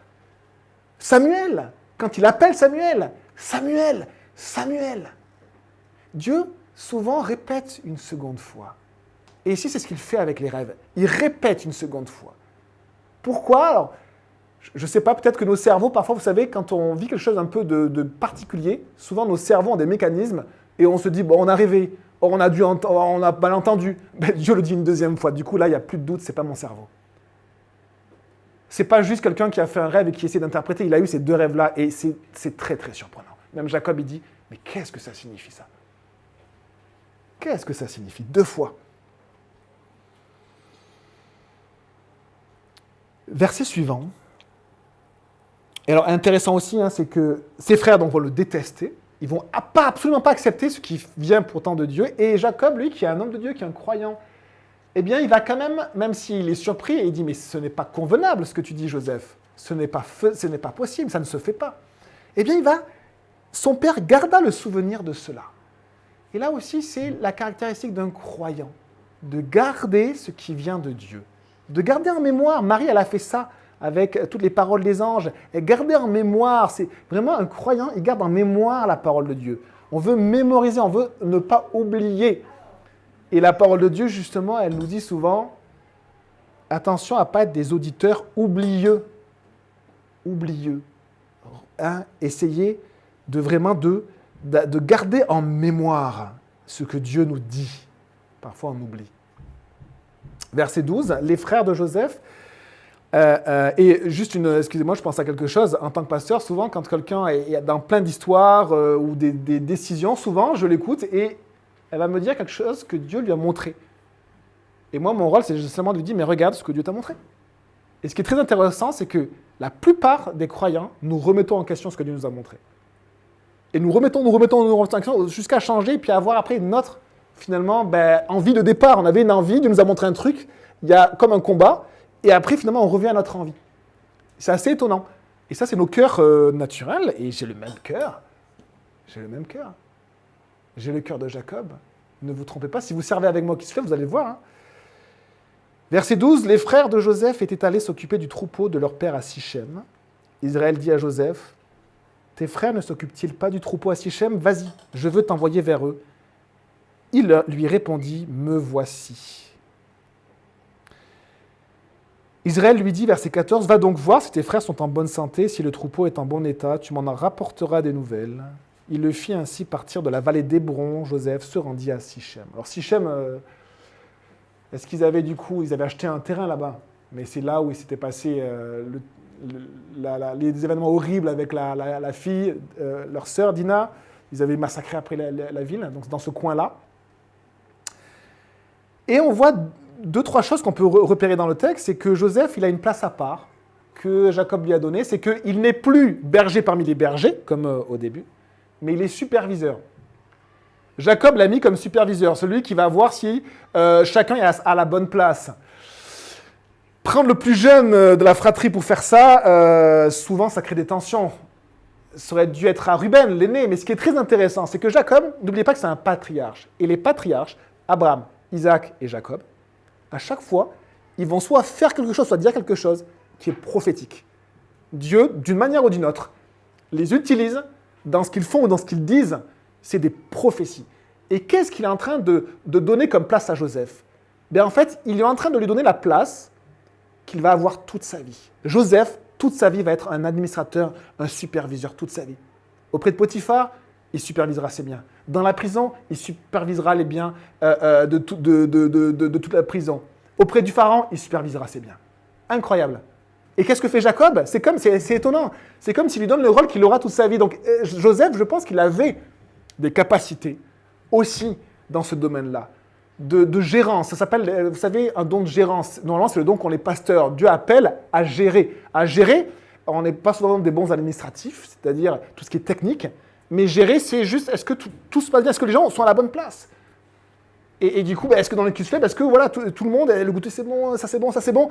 Samuel, quand il appelle Samuel, Samuel, Samuel. Dieu souvent répète une seconde fois. Et ici, c'est ce qu'il fait avec les rêves. Il répète une seconde fois. Pourquoi? Alors, je ne sais pas, peut-être que nos cerveaux, parfois, vous savez, quand on vit quelque chose un peu de particulier, souvent nos cerveaux ont des mécanismes et on se dit, bon, on a rêvé, on a mal entendu. Ben, Dieu le dit une deuxième fois. Du coup, là, il n'y a plus de doute, ce n'est pas mon cerveau. Ce n'est pas juste quelqu'un qui a fait un rêve et qui essaie d'interpréter. Il a eu ces 2 rêves-là et c'est très, très surprenant. Même Jacob, il dit, mais qu'est-ce que ça signifie, ça? Qu'est-ce que ça signifie? 2 fois. Verset suivant. Et alors, intéressant aussi, hein, c'est que ses frères donc, vont le détester. Ils ne vont absolument pas accepter ce qui vient pourtant de Dieu. Et Jacob, lui, qui est un homme de Dieu, qui est un croyant, eh bien, il va quand même s'il est surpris, et il dit, mais ce n'est pas convenable ce que tu dis, Joseph. Ce n'est pas possible, ça ne se fait pas. Eh bien, son père garda le souvenir de cela. Et là aussi, c'est la caractéristique d'un croyant, de garder ce qui vient de Dieu, de garder en mémoire. Marie, elle a fait ça avec toutes les paroles des anges. Elle gardait en mémoire, c'est vraiment un croyant, il garde en mémoire la parole de Dieu. On veut mémoriser, on veut ne pas oublier. Et la parole de Dieu, justement, elle nous dit souvent, attention à ne pas être des auditeurs oublieux. Oublieux. Hein? Essayez de garder en mémoire ce que Dieu nous dit. Parfois, on oublie. Verset 12, les frères de Joseph, et juste excusez-moi, je pense à quelque chose, en tant que pasteur, souvent, quand quelqu'un est dans plein d'histoires ou des décisions, souvent, je l'écoute et elle va me dire quelque chose que Dieu lui a montré. Et moi, mon rôle, c'est justement de lui dire, mais regarde ce que Dieu t'a montré. Et ce qui est très intéressant, c'est que la plupart des croyants, nous remettons en question ce que Dieu nous a montré. Et nous remettons en question jusqu'à changer, et puis avoir après une autre, finalement, envie de départ. On avait une envie, Dieu nous a montré un truc, il y a comme un combat, et après, finalement, on revient à notre envie. C'est assez étonnant. Et ça, c'est nos cœurs naturels, et j'ai le même cœur. J'ai le même cœur. J'ai le cœur de Jacob. Ne vous trompez pas, si vous servez avec moi qui se fait, vous allez le voir. Hein. Verset 12, les frères de Joseph étaient allés s'occuper du troupeau de leur père à Sichem. Israël dit à Joseph, tes frères ne s'occupent-ils pas du troupeau à Sichem? Vas-y, je veux t'envoyer vers eux. Il lui répondit, me voici. Israël lui dit, verset 14, va donc voir si tes frères sont en bonne santé, si le troupeau est en bon état, tu m'en rapporteras des nouvelles. Il le fit ainsi partir de la vallée d'Hébron. Joseph se rendit à Sichem. Alors Sichem, est-ce qu'ils avaient ils avaient acheté un terrain là-bas, mais c'est là où il s'était passé les événements horribles avec la fille, leur sœur Dina. Ils avaient massacré après la ville, donc dans ce coin-là. Et on voit 2-3 choses qu'on peut repérer dans le texte, c'est que Joseph, il a une place à part, que Jacob lui a donnée, c'est qu'il n'est plus berger parmi les bergers, comme au début, mais il est superviseur. Jacob l'a mis comme superviseur, celui qui va voir si chacun est à la bonne place. Prendre le plus jeune de la fratrie pour faire ça, souvent ça crée des tensions. Ça aurait dû être à Ruben, l'aîné, mais ce qui est très intéressant, c'est que Jacob, n'oubliez pas que c'est un patriarche. Et les patriarches, Abraham, Isaac et Jacob, à chaque fois, ils vont soit faire quelque chose, soit dire quelque chose qui est prophétique. Dieu, d'une manière ou d'une autre, les utilise dans ce qu'ils font ou dans ce qu'ils disent, c'est des prophéties. Et qu'est-ce qu'il est en train de donner comme place à Joseph? En fait, il est en train de lui donner la place qu'il va avoir toute sa vie. Joseph, toute sa vie, va être un administrateur, un superviseur, toute sa vie. Auprès de Potiphar, il supervisera ses biens. Dans la prison, il supervisera les biens de toute la prison. Auprès du pharaon, il supervisera ses biens. Incroyable. Et qu'est-ce que fait Jacob? C'est étonnant. C'est comme s'il lui donne le rôle qu'il aura toute sa vie. Donc Joseph, je pense qu'il avait des capacités aussi dans ce domaine-là, de gérance. Ça s'appelle, vous savez, un don de gérance. Normalement, c'est le don qu'ont les pasteurs. Dieu appelle à gérer. À gérer, on n'est pas souvent des bons administratifs, c'est-à-dire tout ce qui est technique, mais gérer, c'est juste, est-ce que tout se passe bien? Est-ce que les gens sont à la bonne place? Et du coup, est-ce que dans le QSLEB, est-ce que voilà, tout le monde, le goûter c'est bon, ça c'est bon, ça c'est bon,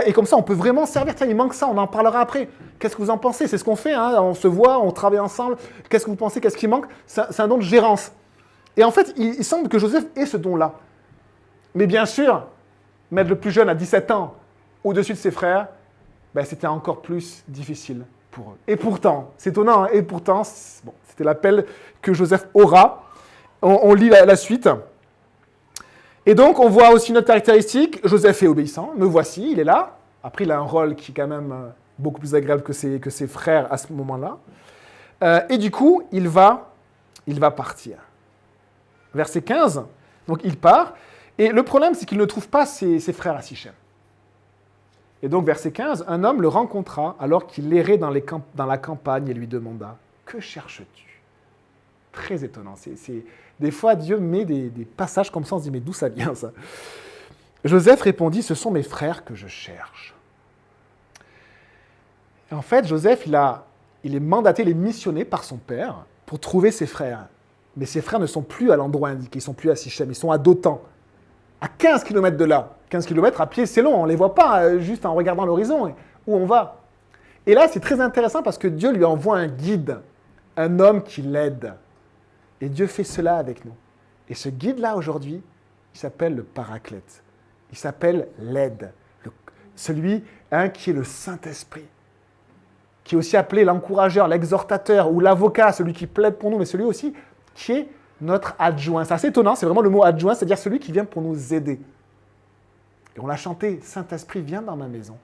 et comme ça, on peut vraiment servir. Tiens, il manque ça, on en parlera après. Qu'est-ce que vous en pensez? C'est ce qu'on fait, hein, on se voit, on travaille ensemble. Qu'est-ce que vous pensez? Qu'est-ce qui manque? C'est un don de gérance. Et en fait, il semble que Joseph ait ce don-là. Mais bien sûr, mettre le plus jeune à 17 ans au-dessus de ses frères, ben, c'était encore plus difficile pour eux. Et pourtant, c'est étonnant, hein, et pourtant, bon, c'était l'appel que Joseph aura. On lit la suite. Et donc, on voit aussi une autre caractéristique. Joseph est obéissant. Me voici, il est là. Après, il a un rôle qui est quand même beaucoup plus agréable que ses frères à ce moment-là. Et du coup, il va partir. Verset 15. Donc, il part. Et le problème, c'est qu'il ne trouve pas ses frères à Sichem. Et donc, verset 15, un homme le rencontra alors qu'il errait dans la campagne et lui demanda « Que cherches-tu » Très étonnant. Des fois, Dieu met des passages comme ça, on se dit « Mais d'où ça vient, ça ?» Joseph répondit « Ce sont mes frères que je cherche. » Et en fait, Joseph, il est mandaté, il est missionné par son père pour trouver ses frères. Mais ses frères ne sont plus à l'endroit indiqué, ils ne sont plus à Sichem, ils sont à Dothan. À 15 km de là. 15 km à pied, c'est long, on ne les voit pas juste en regardant l'horizon, où on va. Et là, c'est très intéressant parce que Dieu lui envoie un guide, un homme qui l'aide. Et Dieu fait cela avec nous. Et ce guide-là, aujourd'hui, il s'appelle le Paraclète. Il s'appelle l'aide. Celui qui est le Saint-Esprit. Qui est aussi appelé l'encourageur, l'exhortateur ou l'avocat, celui qui plaide pour nous, mais celui aussi qui est notre adjoint. C'est assez étonnant, c'est vraiment le mot adjoint, c'est-à-dire celui qui vient pour nous aider. Et on l'a chanté, Saint-Esprit, viens dans ma maison.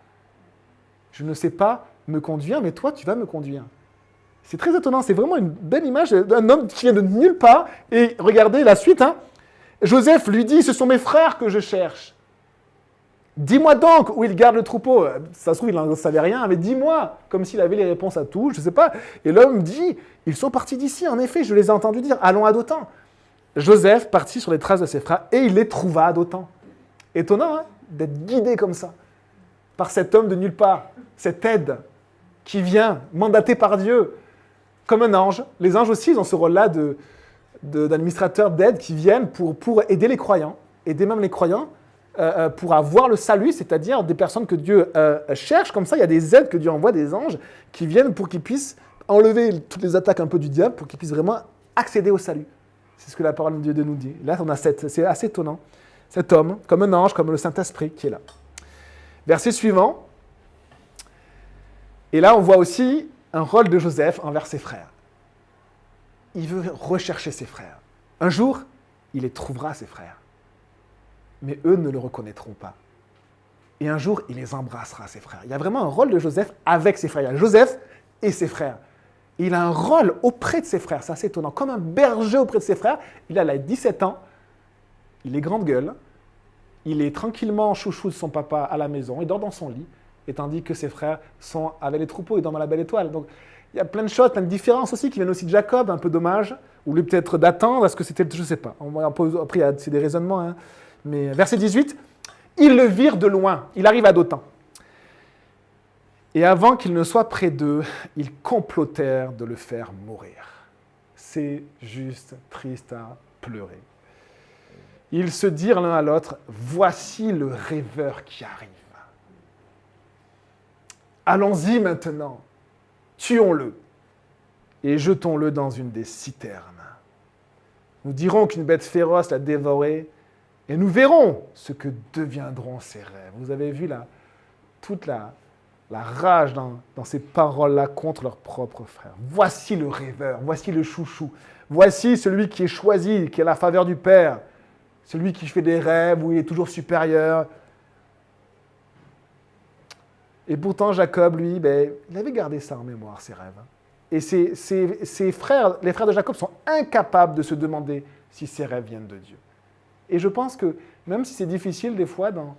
Je ne sais pas me conduire, mais toi, tu vas me conduire. C'est très étonnant, c'est vraiment une belle image d'un homme qui vient de nulle part. Et regardez la suite, hein. Joseph lui dit, ce sont mes frères que je cherche. Dis-moi donc où il garde le troupeau. Ça se trouve, il n'en savait rien, mais dis-moi, comme s'il avait les réponses à tout, je ne sais pas. Et l'homme dit, ils sont partis d'ici, en effet, je les ai entendus dire, allons à Dothan. Joseph partit sur les traces de ses frères et il les trouva à Dothan. Étonnant, hein, d'être guidé comme ça, par cet homme de nulle part, cette aide qui vient, mandaté par Dieu, comme un ange. Les anges aussi, ils ont ce rôle-là d'administrateurs d'aide qui viennent pour aider les croyants, aider même les croyants, pour avoir le salut, c'est-à-dire des personnes que Dieu cherche. Comme ça, il y a des aides que Dieu envoie, des anges, qui viennent pour qu'ils puissent enlever toutes les attaques un peu du diable, pour qu'ils puissent vraiment accéder au salut. C'est ce que la parole de Dieu nous dit. Là, c'est assez étonnant. Cet homme, comme un ange, comme le Saint-Esprit, qui est là. Verset suivant. Et là, on voit aussi un rôle de Joseph envers ses frères. Il veut rechercher ses frères. Un jour, il les trouvera, ses frères. Mais eux ne le reconnaîtront pas. Et un jour, il les embrassera, ses frères. Il y a vraiment un rôle de Joseph avec ses frères. Il y a Joseph et ses frères. Et il a un rôle auprès de ses frères. C'est assez étonnant. Comme un berger auprès de ses frères, il a 17 ans. Il est grande gueule. Il est tranquillement chouchou de son papa à la maison. Il dort dans son lit. Et tandis que ses frères sont avec les troupeaux et dorment à la belle étoile. Donc, il y a plein de choses, plein de différences aussi qui viennent aussi de Jacob. Un peu dommage. Ou lui peut-être d'attendre. Est-ce que c'était... Je ne sais pas. Après, c'est des raisonnements, hein. Mais verset 18, ils le virent de loin. Il arrive à Dothan. Et avant qu'il ne soit près d'eux, ils complotèrent de le faire mourir. C'est juste triste à pleurer. Ils se dirent l'un à l'autre, voici le rêveur qui arrive. Allons-y maintenant, tuons-le et jetons-le dans une des citernes. Nous dirons qu'une bête féroce l'a dévoré, et nous verrons ce que deviendront ces rêves. Vous avez vu toute la rage dans ces paroles-là contre leurs propres frères. Voici le rêveur, voici le chouchou. Voici celui qui est choisi, qui est à la faveur du Père. Celui qui fait des rêves où il est toujours supérieur. Et pourtant, Jacob, lui, il avait gardé ça en mémoire, ses rêves. Et ses frères, les frères de Jacob sont incapables de se demander si ces rêves viennent de Dieu. Et je pense que même si c'est difficile des fois dans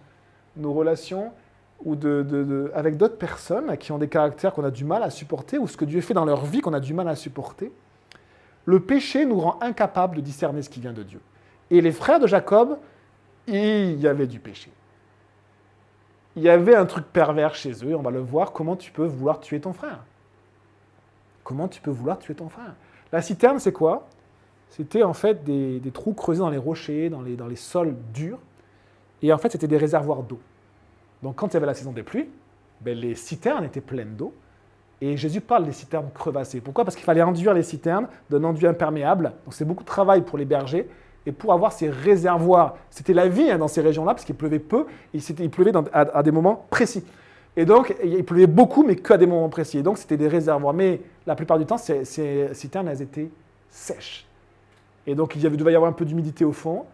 nos relations ou avec d'autres personnes qui ont des caractères qu'on a du mal à supporter ou ce que Dieu fait dans leur vie qu'on a du mal à supporter, le péché nous rend incapables de discerner ce qui vient de Dieu. Et les frères de Jacob, il y avait du péché. Il y avait un truc pervers chez eux, et on va le voir, comment tu peux vouloir tuer ton frère. Comment tu peux vouloir tuer ton frère? La citerne, c'est quoi? C'était en fait des trous creusés dans les rochers, dans les sols durs, et en fait, c'était des réservoirs d'eau. Donc quand il y avait la saison des pluies, les citernes étaient pleines d'eau, et Jésus parle des citernes crevassées. Pourquoi? Parce qu'il fallait enduire les citernes d'un enduit imperméable, donc c'est beaucoup de travail pour les bergers, et pour avoir ces réservoirs. C'était la vie dans ces régions-là, parce qu'il pleuvait peu, et il pleuvait à des moments précis. Et donc, il pleuvait beaucoup, mais qu'à des moments précis. Et donc, c'était des réservoirs. Mais la plupart du temps, ces citernes, elles étaient sèches. Et donc, il devait y avoir un peu d'humidité au fond.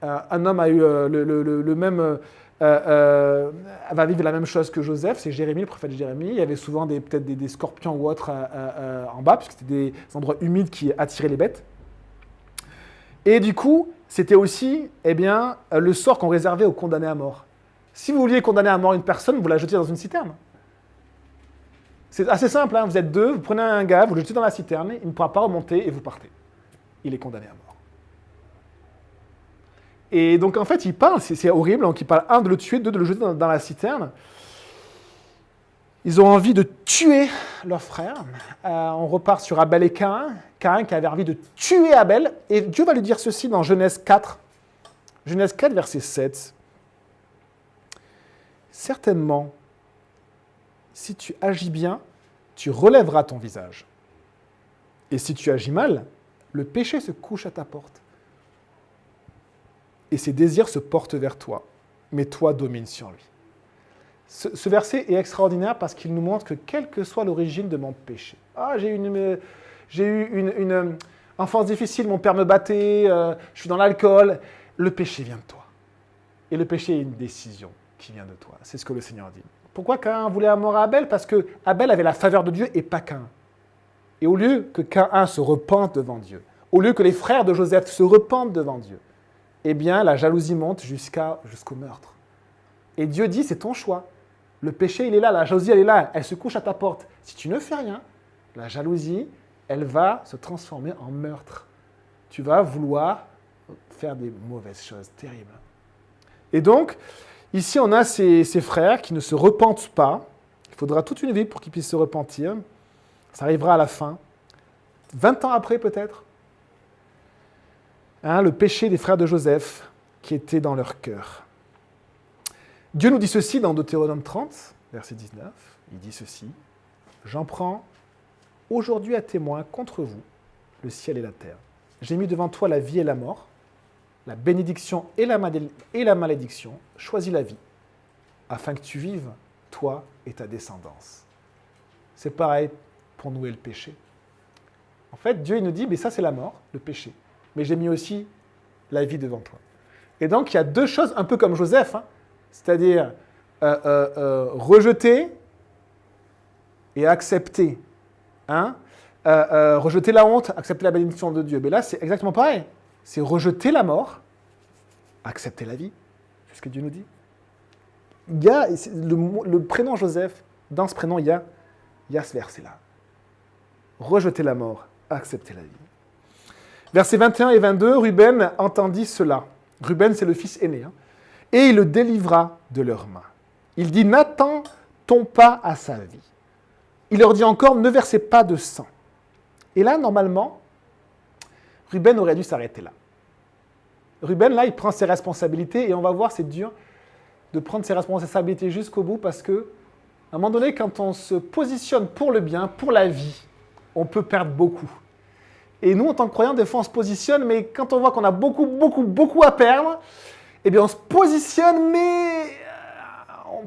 Un homme a eu le même... va vivre la même chose que Joseph, c'est Jérémie, le prophète Jérémie. Il y avait souvent peut-être des scorpions ou autres en bas, puisque c'était des endroits humides qui attiraient les bêtes. Et du coup, c'était aussi le sort qu'on réservait aux condamnés à mort. Si vous vouliez condamner à mort une personne, vous la jetez dans une citerne. C'est assez simple, vous êtes deux, vous prenez un gars, vous le jetez dans la citerne, il ne pourra pas remonter et vous partez. Il est condamné à mort. Et donc en fait, il parle, c'est horrible, donc il parle, un, de le tuer, deux, de le jeter dans la citerne. Ils ont envie de tuer leur frère. On repart sur Abel et Caïn. Caïn qui avait envie de tuer Abel. Et Dieu va lui dire ceci dans Genèse 4. Genèse 4, verset 7. Certainement, si tu agis bien, tu relèveras ton visage. Et si tu agis mal, le péché se couche à ta porte. Et ses désirs se portent vers toi. Mais toi domine sur lui. Ce verset est extraordinaire parce qu'il nous montre que quelle que soit l'origine de mon péché. J'ai eu une enfance difficile, mon père me battait, je suis dans l'alcool. Le péché vient de toi. Et le péché est une décision qui vient de toi. C'est ce que le Seigneur dit. Pourquoi Caïn voulait à mort à Abel? Parce que Abel avait la faveur de Dieu et pas Caïn. Et au lieu que Caïn se repente devant Dieu, au lieu que les frères de Joseph se repentent devant Dieu, la jalousie monte jusqu'au meurtre. Et Dieu dit, c'est ton choix. Le péché, il est là, la jalousie, elle est là, elle se couche à ta porte. Si tu ne fais rien, la jalousie, elle va se transformer en meurtre. Tu vas vouloir faire des mauvaises choses terribles. Et donc, ici, on a ces frères qui ne se repentent pas. Il faudra toute une vie pour qu'ils puissent se repentir. Ça arrivera à la fin. 20 ans après, peut-être. Le péché des frères de Joseph qui était dans leur cœur. Dieu nous dit ceci dans Deutéronome 30, verset 19. Il dit ceci. « J'en prends aujourd'hui à témoin contre vous le ciel et la terre. J'ai mis devant toi la vie et la mort, la bénédiction et la malédiction. Choisis la vie, afin que tu vives, toi et ta descendance. » C'est pareil pour nous et le péché. En fait, Dieu il nous dit, mais ça c'est la mort, le péché. Mais j'ai mis aussi la vie devant toi. Et donc, il y a deux choses, un peu comme Joseph, c'est-à-dire rejeter et accepter. Rejeter la honte, accepter la bénédiction de Dieu. Mais là, c'est exactement pareil. C'est rejeter la mort, accepter la vie. C'est ce que Dieu nous dit. Il y a le prénom Joseph, dans ce prénom, il y a ce verset-là. Rejeter la mort, accepter la vie. Versets 21 et 22, Ruben entendit cela. Ruben, c'est le fils aîné. Et il le délivra de leurs mains. Il dit, n'attend-on pas à sa vie? Il leur dit encore, ne versez pas de sang. Et là, normalement, Ruben aurait dû s'arrêter là. Ruben, là, il prend ses responsabilités et on va voir, c'est dur de prendre ses responsabilités jusqu'au bout parce que, à un moment donné, quand on se positionne pour le bien, pour la vie, on peut perdre beaucoup. Et nous, en tant que croyants, des fois, on se positionne, mais quand on voit qu'on a beaucoup à perdre, eh bien, on se positionne, mais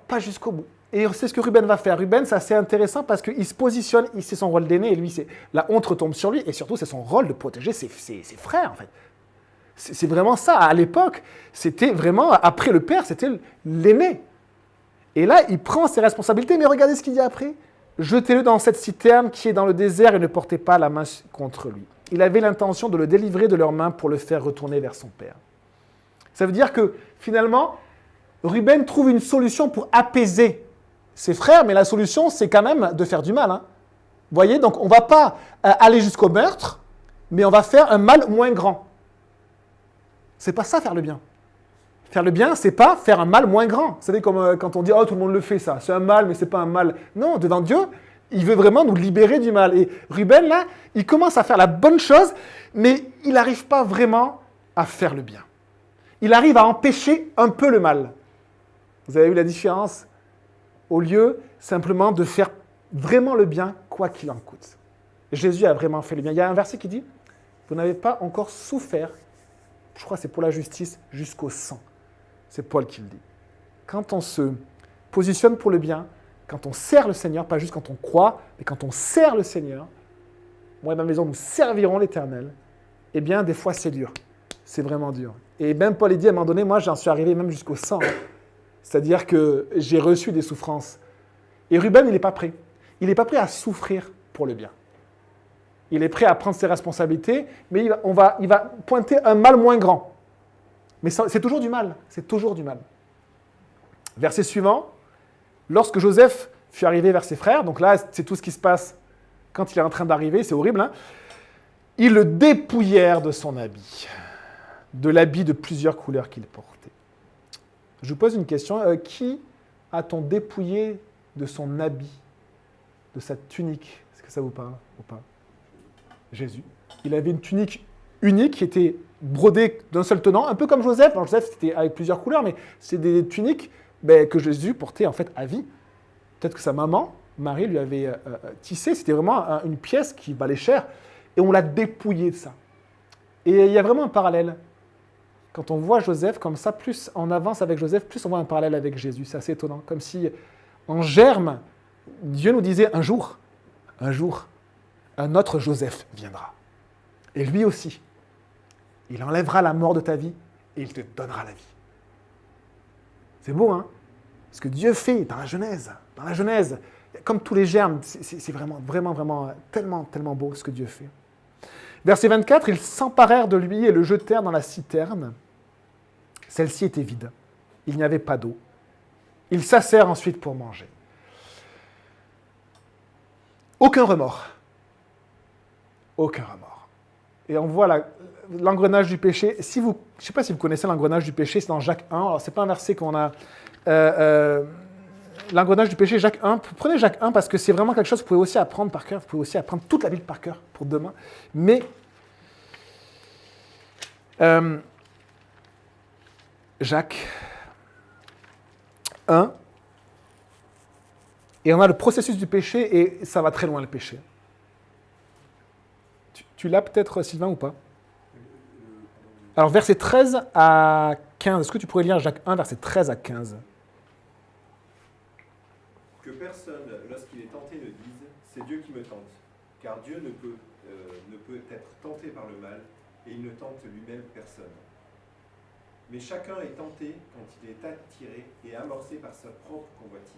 pas jusqu'au bout. Et c'est ce que Ruben va faire. Ruben, c'est assez intéressant parce qu'il se positionne, c'est son rôle d'aîné, et lui, la honte retombe sur lui, et surtout, c'est son rôle de protéger ses frères, en fait. C'est vraiment ça. À l'époque, c'était vraiment, après le père, c'était l'aîné. Et là, il prend ses responsabilités, mais regardez ce qu'il dit après. Jetez-le dans cette citerne qui est dans le désert et ne portez pas la main contre lui. Il avait l'intention de le délivrer de leurs mains pour le faire retourner vers son père. Ça veut dire que finalement, Ruben trouve une solution pour apaiser ses frères, mais la solution, c'est quand même de faire du mal. Vous voyez, donc on ne va pas aller jusqu'au meurtre, mais on va faire un mal moins grand. C'est pas ça faire le bien. Faire le bien, c'est pas faire un mal moins grand. Vous savez, comme quand on dit « Oh, tout le monde le fait ça, c'est un mal, mais c'est pas un mal. » Non, devant Dieu, il veut vraiment nous libérer du mal. Et Ruben, là, il commence à faire la bonne chose, mais il n'arrive pas vraiment à faire le bien. Il arrive à empêcher un peu le mal. Vous avez vu la différence? Au lieu simplement de faire vraiment le bien, quoi qu'il en coûte. Jésus a vraiment fait le bien. Il y a un verset qui dit « Vous n'avez pas encore souffert, je crois que c'est pour la justice, jusqu'au sang. » C'est Paul qui le dit. Quand on se positionne pour le bien, quand on sert le Seigneur, pas juste quand on croit, mais quand on sert le Seigneur, moi et ma maison, nous servirons l'Éternel, eh bien, des fois, c'est dur. C'est vraiment dur. Et même Paul dit à un moment donné, moi, j'en suis arrivé même jusqu'au sang. C'est-à-dire que j'ai reçu des souffrances. Et Ruben, il n'est pas prêt. Il n'est pas prêt à souffrir pour le bien. Il est prêt à prendre ses responsabilités, mais il va pointer un mal moins grand. Mais c'est toujours du mal. C'est toujours du mal. Verset suivant. Lorsque Joseph fut arrivé vers ses frères, donc là, c'est tout ce qui se passe quand il est en train d'arriver, c'est horrible, ils le dépouillèrent de son habit, de l'habit de plusieurs couleurs qu'il portait. Je vous pose une question. Qui a-t-on dépouillé de son habit, de sa tunique? Est-ce que ça vous parle ou pas? Jésus. Il avait une tunique unique qui était brodée d'un seul tenant, un peu comme Joseph. Alors, Joseph, c'était avec plusieurs couleurs, mais c'est des tuniques que Jésus portait en fait à vie. Peut-être que sa maman, Marie, lui avait tissé. C'était vraiment une pièce qui valait cher. Et on l'a dépouillé de ça. Et il y a vraiment un parallèle. Quand on voit Joseph comme ça, plus on avance avec Joseph, plus on voit un parallèle avec Jésus. C'est assez étonnant. Comme si, en germe, Dieu nous disait un jour, un autre Joseph viendra. Et lui aussi, il enlèvera la mort de ta vie et il te donnera la vie. C'est beau, hein? Ce que Dieu fait dans la Genèse, comme tous les germes, c'est vraiment, vraiment, vraiment tellement, tellement beau ce que Dieu fait. Verset 24, ils s'emparèrent de lui et le jetèrent dans la citerne. Celle-ci était vide. Il n'y avait pas d'eau. Ils s'assèrent ensuite pour manger. Aucun remords. Aucun remords. Et on voit l'engrenage du péché. Je ne sais pas si vous connaissez l'engrenage du péché, c'est dans Jacques 1. Alors, ce n'est pas un verset qu'on a... l'engrenage du péché, Jacques 1. Prenez Jacques 1 parce que c'est vraiment quelque chose que vous pouvez aussi apprendre par cœur. Vous pouvez aussi apprendre toute la Bible par cœur pour demain. Mais Jacques 1. Et on a le processus du péché et ça va très loin le péché. Tu l'as peut-être, Sylvain, ou pas? Alors, verset 13 à 15. Est-ce que tu pourrais lire Jacques 1, verset 13 à 15? Que personne, lorsqu'il est tenté, ne dise « c'est Dieu qui me tente », car Dieu ne peut être tenté par le mal, et il ne tente lui-même personne. Mais chacun est tenté quand il est attiré et amorcé par sa propre convoitise.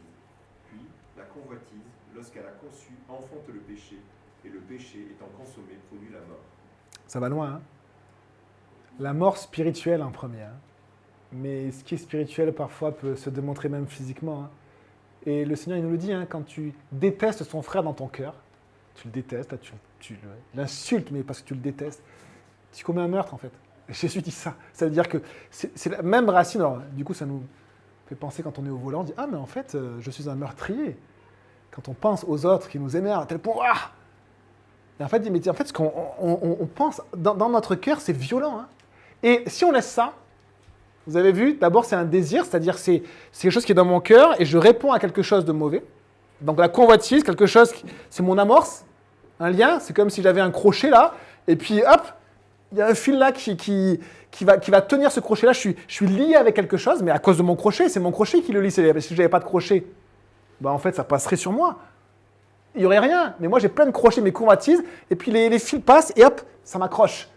Puis, la convoitise, lorsqu'elle a conçu, enfante le péché, et le péché, étant consommé, produit la mort. Ça va loin, hein? La mort spirituelle en premier. Hein? Mais ce qui est spirituel, parfois, peut se démontrer même physiquement. Hein? Et le Seigneur, il nous le dit, hein, quand tu détestes ton frère dans ton cœur, tu le détestes, tu l'insultes, mais parce que tu le détestes, tu commets un meurtre, en fait. Et Jésus dit ça. Ça veut dire que c'est la même racine. Alors, du coup, ça nous fait penser quand on est au volant, on dit « Ah, mais en fait, je suis un meurtrier. » Quand on pense aux autres qui nous énervent à tel point, « Ah !» Et en fait, ce qu'on pense dans notre cœur, c'est violent. Hein. Et si on laisse ça, vous avez vu, d'abord c'est un désir, c'est-à-dire c'est quelque chose qui est dans mon cœur et je réponds à quelque chose de mauvais. Donc la convoitise, quelque chose, c'est mon amorce, un lien, c'est comme si j'avais un crochet là, et puis hop, il y a un fil là qui va tenir ce crochet là, je suis lié avec quelque chose, mais à cause de mon crochet, c'est mon crochet qui le lie. Si je n'avais pas de crochet, en fait ça passerait sur moi. Il n'y aurait rien, mais moi j'ai plein de crochets, mes convoitises, et puis les fils passent, et hop, ça m'accroche.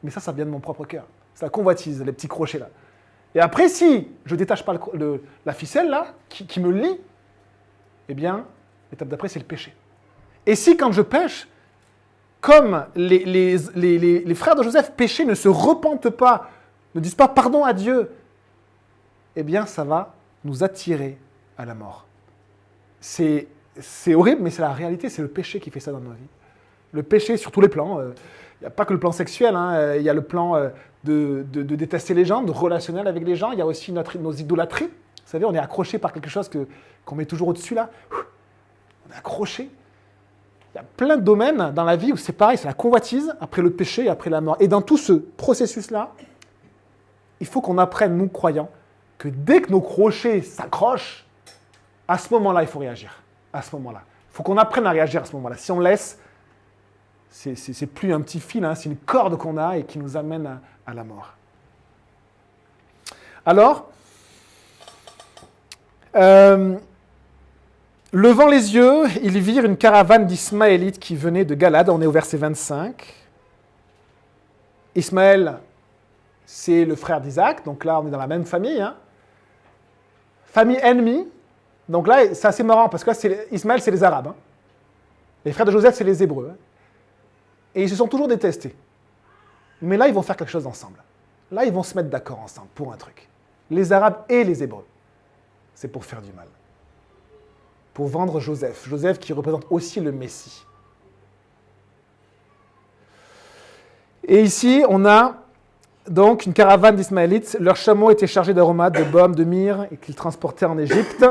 Mais ça vient de mon propre cœur. C'est la convoitise, les petits crochets là. Et après, si je ne détache pas la ficelle là, qui me lie, eh bien, l'étape d'après, c'est le péché. Et si quand je pêche, comme les frères de Joseph péchaient, ne se repentent pas, ne disent pas pardon à Dieu, eh bien, ça va nous attirer à la mort. C'est horrible, mais c'est la réalité, c'est le péché qui fait ça dans nos vies. Le péché sur tous les plans. Il n'y a pas que le plan sexuel, hein, il y a le plan de détester les gens, de relationnel avec les gens. Il y a aussi nos idolâtries. Vous savez, on est accroché par quelque chose qu'on met toujours au-dessus là. On est accroché. Il y a plein de domaines dans la vie où c'est pareil, c'est la convoitise, après le péché et après la mort. Et dans tout ce processus-là, il faut qu'on apprenne, nous croyants, que dès que nos crochets s'accrochent, à ce moment-là, il faut réagir. À ce moment-là. Il faut qu'on apprenne à réagir à ce moment-là. Si on laisse, c'est plus un petit fil, hein, c'est une corde qu'on a et qui nous amène à la mort. Alors, levant les yeux, ils virent une caravane d'Ismaélites qui venait de Galade. On est au verset 25. Ismaël, c'est le frère d'Isaac, donc là on est dans la même famille. Hein. Famille ennemie. Donc là, c'est assez marrant parce que là, Ismaël, c'est les Arabes. Hein. Les frères de Joseph, c'est les Hébreux. Hein. Et ils se sont toujours détestés. Mais là, ils vont faire quelque chose ensemble. Là, ils vont se mettre d'accord ensemble pour un truc. Les Arabes et les Hébreux. C'est pour faire du mal. Pour vendre Joseph. Joseph qui représente aussi le Messie. Et ici, on a donc une caravane d'Ismaélites. Leurs chameaux étaient chargés d'aromates, de baumes, de myrrhe et qu'ils transportaient en Égypte.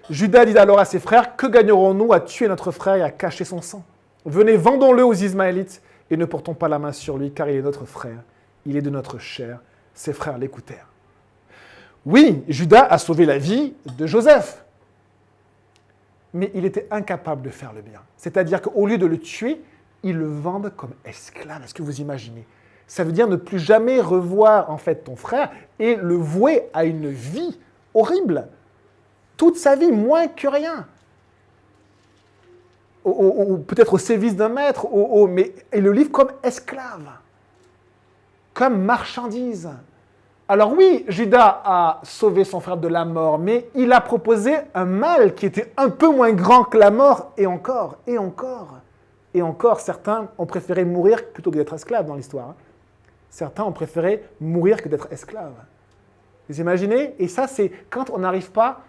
Judas dit alors à ses frères, que gagnerons-nous à tuer notre frère et à cacher son sang? Venez, vendons-le aux Ismaélites et ne portons pas la main sur lui, car il est notre frère. Il est de notre chair. Ses frères l'écoutèrent. Oui, Judas a sauvé la vie de Joseph. Mais il était incapable de faire le bien. C'est-à-dire qu'au lieu de le tuer, ils le vendent comme esclave. Est-ce que vous imaginez? Ça veut dire ne plus jamais revoir en fait ton frère et le vouer à une vie horrible. Toute sa vie, moins que rien. Ou peut-être au service d'un maître, mais il le livre comme esclave, comme marchandise. Alors oui, Judas a sauvé son frère de la mort, mais il a proposé un mal qui était un peu moins grand que la mort, et encore, et encore. Et encore, certains ont préféré mourir plutôt que d'être esclaves dans l'histoire. Certains ont préféré mourir que d'être esclaves. Vous imaginez? Et ça, c'est quand on n'arrive pas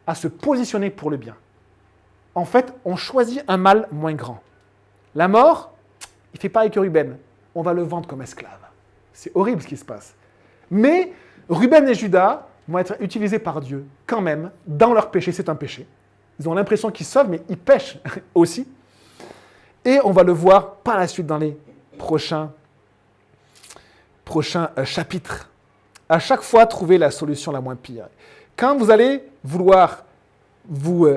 à se positionner pour le bien. En fait, on choisit un mal moins grand. La mort, il ne fait pas avec Ruben. On va le vendre comme esclave. C'est horrible ce qui se passe. Mais Ruben et Judas vont être utilisés par Dieu quand même dans leur péché. C'est un péché. Ils ont l'impression qu'ils sauvent, mais ils pêchent aussi. Et on va le voir par la suite dans les prochains chapitres. À chaque fois, trouver la solution la moins pire. Quand vous allez vouloir vous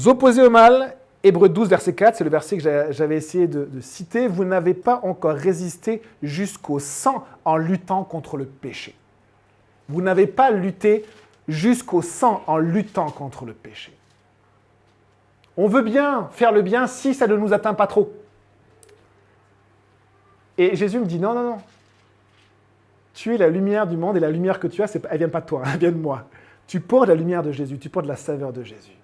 opposer au mal, Hébreux 12, verset 4, c'est le verset que j'avais essayé de citer. Vous n'avez pas encore résisté jusqu'au sang en luttant contre le péché. Vous n'avez pas lutté jusqu'au sang en luttant contre le péché. On veut bien faire le bien si ça ne nous atteint pas trop. Et Jésus me dit, non, non, non. Tu es la lumière du monde et la lumière que tu as, elle ne vient pas de toi, elle vient de moi. Tu portes la lumière de Jésus, tu portes la saveur de Jésus.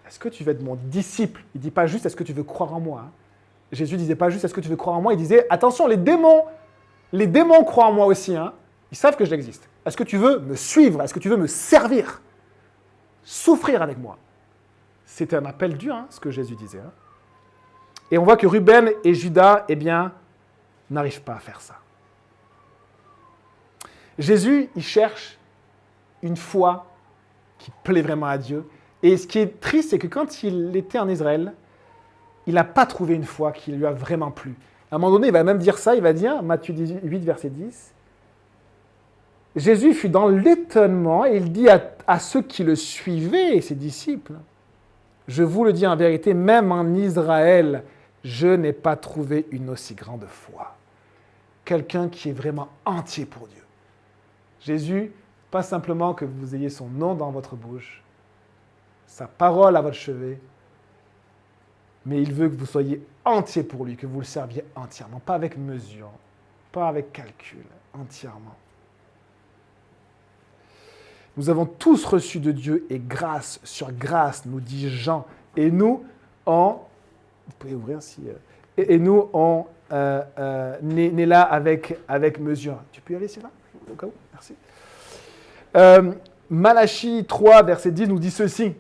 Est-ce que tu veux être mon disciple? Il ne dit pas juste, est-ce que tu veux croire en moi? Jésus ne disait pas juste, est-ce que tu veux croire en moi? Il disait, attention, les démons croient en moi aussi. Hein. Ils savent que j'existe. Est-ce que tu veux me suivre? Est-ce que tu veux me servir? Souffrir avec moi. C'était un appel dur, hein, ce que Jésus disait. Hein. Et on voit que Ruben et Judas, eh bien, n'arrivent pas à faire ça. Jésus, il cherche une foi qui plaît vraiment à Dieu. Et ce qui est triste, c'est que quand il était en Israël, il n'a pas trouvé une foi qui lui a vraiment plu. À un moment donné, il va même dire ça, il va dire, Matthieu 8, verset 10, Jésus fut dans l'étonnement et il dit à ceux qui le suivaient, ses disciples, je vous le dis en vérité, même en Israël, je n'ai pas trouvé une aussi grande foi. Quelqu'un qui est vraiment entier pour Dieu. Jésus, pas simplement que vous ayez son nom dans votre bouche, sa parole à votre chevet, mais il veut que vous soyez entier pour lui, que vous le serviez entièrement, pas avec mesure, pas avec calcul, entièrement. Nous avons tous reçu de Dieu et grâce sur grâce, nous dit Jean. Et nous, vous pouvez ouvrir si... et nous, on est là avec mesure. Tu peux y aller, Sylvain? Au cas où, merci. Malachie 3, verset 10 nous dit ceci.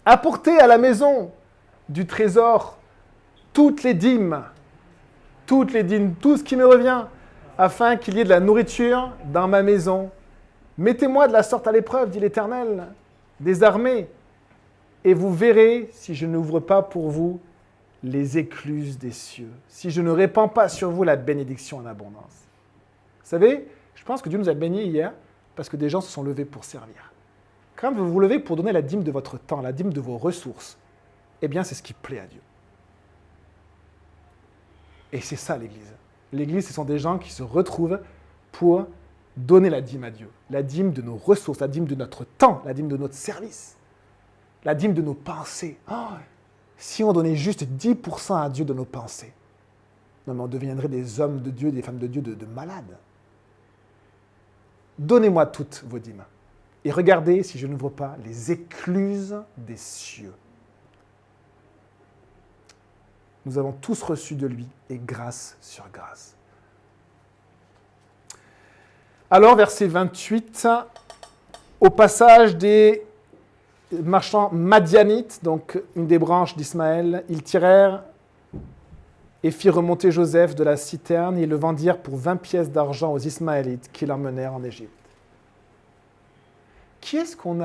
Apportez à la maison du trésor toutes les dîmes, tout ce qui me revient, afin qu'il y ait de la nourriture dans ma maison. Mettez-moi de la sorte à l'épreuve, dit l'Éternel, des armées, et vous verrez si je n'ouvre pas pour vous les écluses des cieux, si je ne répands pas sur vous la bénédiction en abondance. Vous savez, je pense que Dieu nous a bénis hier parce que des gens se sont levés pour servir. Quand vous vous levez pour donner la dîme de votre temps, la dîme de vos ressources, eh bien, c'est ce qui plaît à Dieu. Et c'est ça l'Église. L'Église, ce sont des gens qui se retrouvent pour donner la dîme à Dieu. La dîme de nos ressources, la dîme de notre temps, la dîme de notre service, la dîme de nos pensées. Oh, si on donnait juste 10% à Dieu de nos pensées, non, mais on deviendrait des hommes de Dieu, des femmes de Dieu de malades. Donnez-moi toutes vos dîmes. Et regardez si je n'ouvre pas les écluses des cieux. Nous avons tous reçu de lui, et grâce sur grâce. Alors, verset 28, au passage des marchands madianites, donc une des branches d'Ismaël, ils tirèrent et firent remonter Joseph de la citerne et le vendirent pour 20 pièces d'argent aux Ismaélites qui l'emmenèrent en Égypte. Qui est-ce qu'on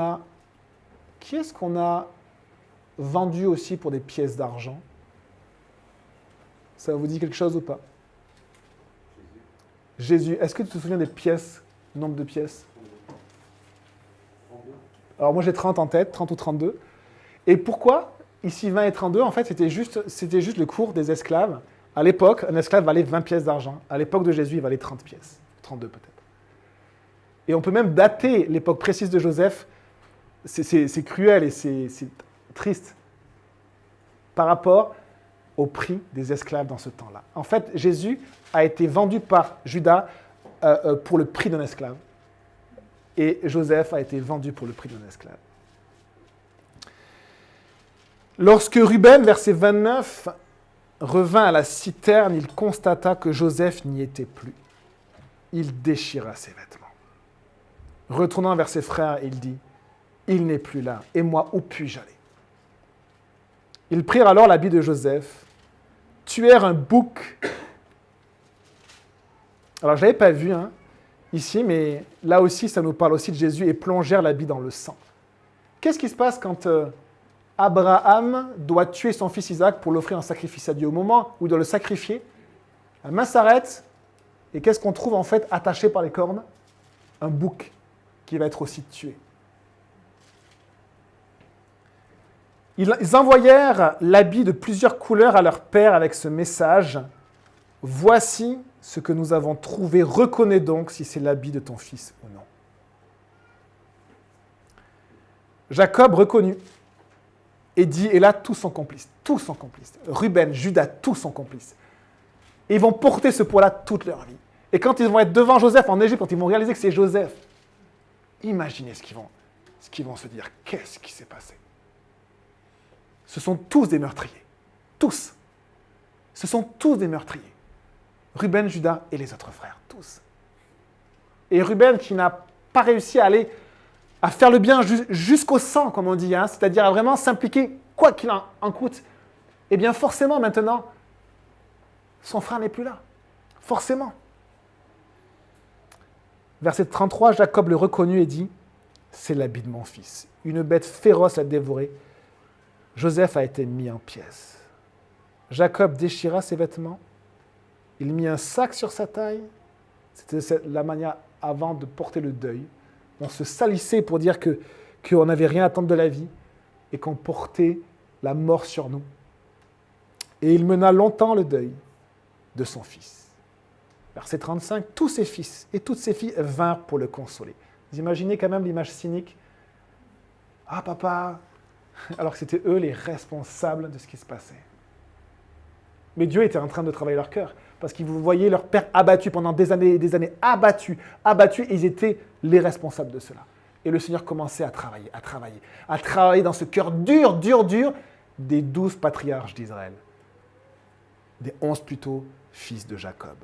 a vendu aussi pour des pièces d'argent? Ça vous dit quelque chose ou pas? Jésus. Est-ce que tu te souviens des pièces, nombre de pièces? Alors moi j'ai 30 en tête, 30 ou 32. Et pourquoi ici 20 et 32? En fait, c'était juste le cours des esclaves. À l'époque, un esclave valait 20 pièces d'argent. À l'époque de Jésus, il valait 30 pièces. 32 peut-être. Et on peut même dater l'époque précise de Joseph. C'est cruel et c'est triste par rapport au prix des esclaves dans ce temps-là. En fait, Jésus a été vendu par Judas pour le prix d'un esclave. Et Joseph a été vendu pour le prix d'un esclave. Lorsque Ruben, verset 29, revint à la citerne, il constata que Joseph n'y était plus. Il déchira ses vêtements. Retournant vers ses frères, il dit, « Il n'est plus là, et moi, où puis-je aller ?» Ils prirent alors l'habit de Joseph, tuèrent un bouc. Alors, je ne l'avais pas vu ici, mais là aussi, ça nous parle aussi de Jésus, et plongèrent l'habit dans le sang. Qu'est-ce qui se passe quand Abraham doit tuer son fils Isaac pour l'offrir en sacrifice à Dieu? Au moment où il doit le sacrifier, la main s'arrête, et qu'est-ce qu'on trouve en fait attaché par les cornes? Un bouc qui va être aussi tué. Ils envoyèrent l'habit de plusieurs couleurs à leur père avec ce message. « Voici ce que nous avons trouvé, reconnais donc si c'est l'habit de ton fils ou non. » Jacob reconnut et dit, et là tous sont complices. Ruben, Judas, tous sont complices. Et ils vont porter ce poids-là toute leur vie. Et quand ils vont être devant Joseph en Égypte, quand ils vont réaliser que c'est Joseph, imaginez ce qu'ils vont se dire. Qu'est-ce qui s'est passé? Ce sont tous des meurtriers. Tous. Ce sont tous des meurtriers. Ruben, Judas et les autres frères. Tous. Et Ruben qui n'a pas réussi à faire le bien jusqu'au sang, comme on dit, c'est-à-dire à vraiment s'impliquer quoi qu'il en coûte, eh bien forcément maintenant, son frère n'est plus là. Forcément. Verset 33, Jacob le reconnut et dit, « C'est l'habit de mon fils. Une bête féroce l'a dévoré. Joseph a été mis en pièces. » Jacob déchira ses vêtements. Il mit un sac sur sa taille. C'était la manière avant de porter le deuil. On se salissait pour dire qu'on n'avait rien à attendre de la vie et qu'on portait la mort sur nous. Et il mena longtemps le deuil de son fils. Verset 35, tous ses fils et toutes ses filles vinrent pour le consoler. Vous imaginez quand même l'image cynique? Ah papa, alors que c'était eux les responsables de ce qui se passait. Mais Dieu était en train de travailler leur cœur. Parce qu'ils vous voyaient leur père abattu pendant des années, abattu, et ils étaient les responsables de cela. Et le Seigneur commençait à travailler dans ce cœur dur des 12 patriarches d'Israël. Des 11 plutôt, fils de Jacob.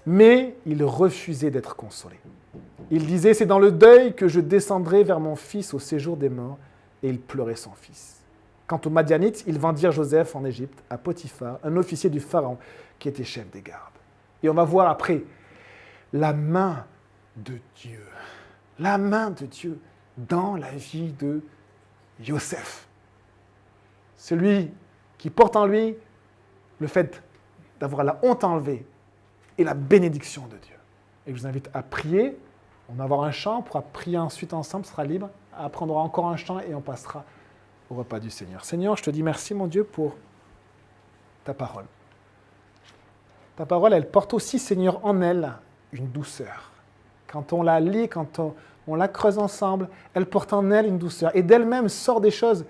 Mais il refusait d'être consolé. Il disait, c'est dans le deuil que je descendrai vers mon fils au séjour des morts, et il pleurait son fils. Quant aux Madianites, ils vendirent Joseph en Égypte à Potiphar, un officier du Pharaon qui était chef des gardes. Et on va voir après la main de Dieu. La main de Dieu dans la vie de Joseph. Celui qui porte en lui le fait d'avoir la honte enlevée et la bénédiction de Dieu. Et je vous invite à prier. On va avoir un chant, on pourra prier ensuite ensemble, ce sera libre. Après, on aura encore un chant et on passera au repas du Seigneur. Seigneur, je te dis merci, mon Dieu, pour ta parole. Ta parole, elle porte aussi, Seigneur, en elle une douceur. Quand on la lit, quand on la creuse ensemble, elle porte en elle une douceur. Et d'elle-même sort des choses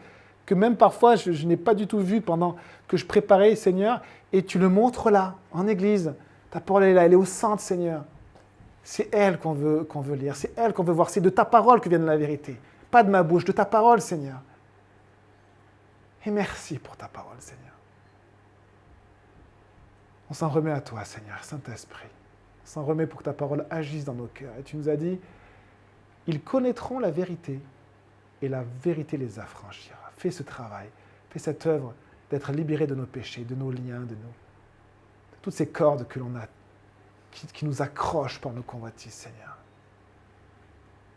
que même parfois je n'ai pas du tout vues pendant que je préparais, Seigneur, et tu le montres là, en Église. Ta parole est là, elle est au centre, Seigneur. C'est elle qu'on veut lire, c'est elle qu'on veut voir. C'est de ta parole que vient la vérité. Pas de ma bouche, de ta parole, Seigneur. Et merci pour ta parole, Seigneur. On s'en remet à toi, Seigneur, Saint-Esprit. On s'en remet pour que ta parole agisse dans nos cœurs. Et tu nous as dit, ils connaîtront la vérité et la vérité les affranchira. Fais ce travail, fais cette œuvre d'être libérés de nos péchés, de nos liens, de toutes ces cordes que l'on a, qui nous accrochent par nos convoitises, Seigneur.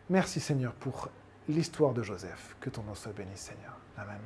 Merci, Seigneur, pour l'histoire de Joseph. Que ton nom soit béni, Seigneur. Amen.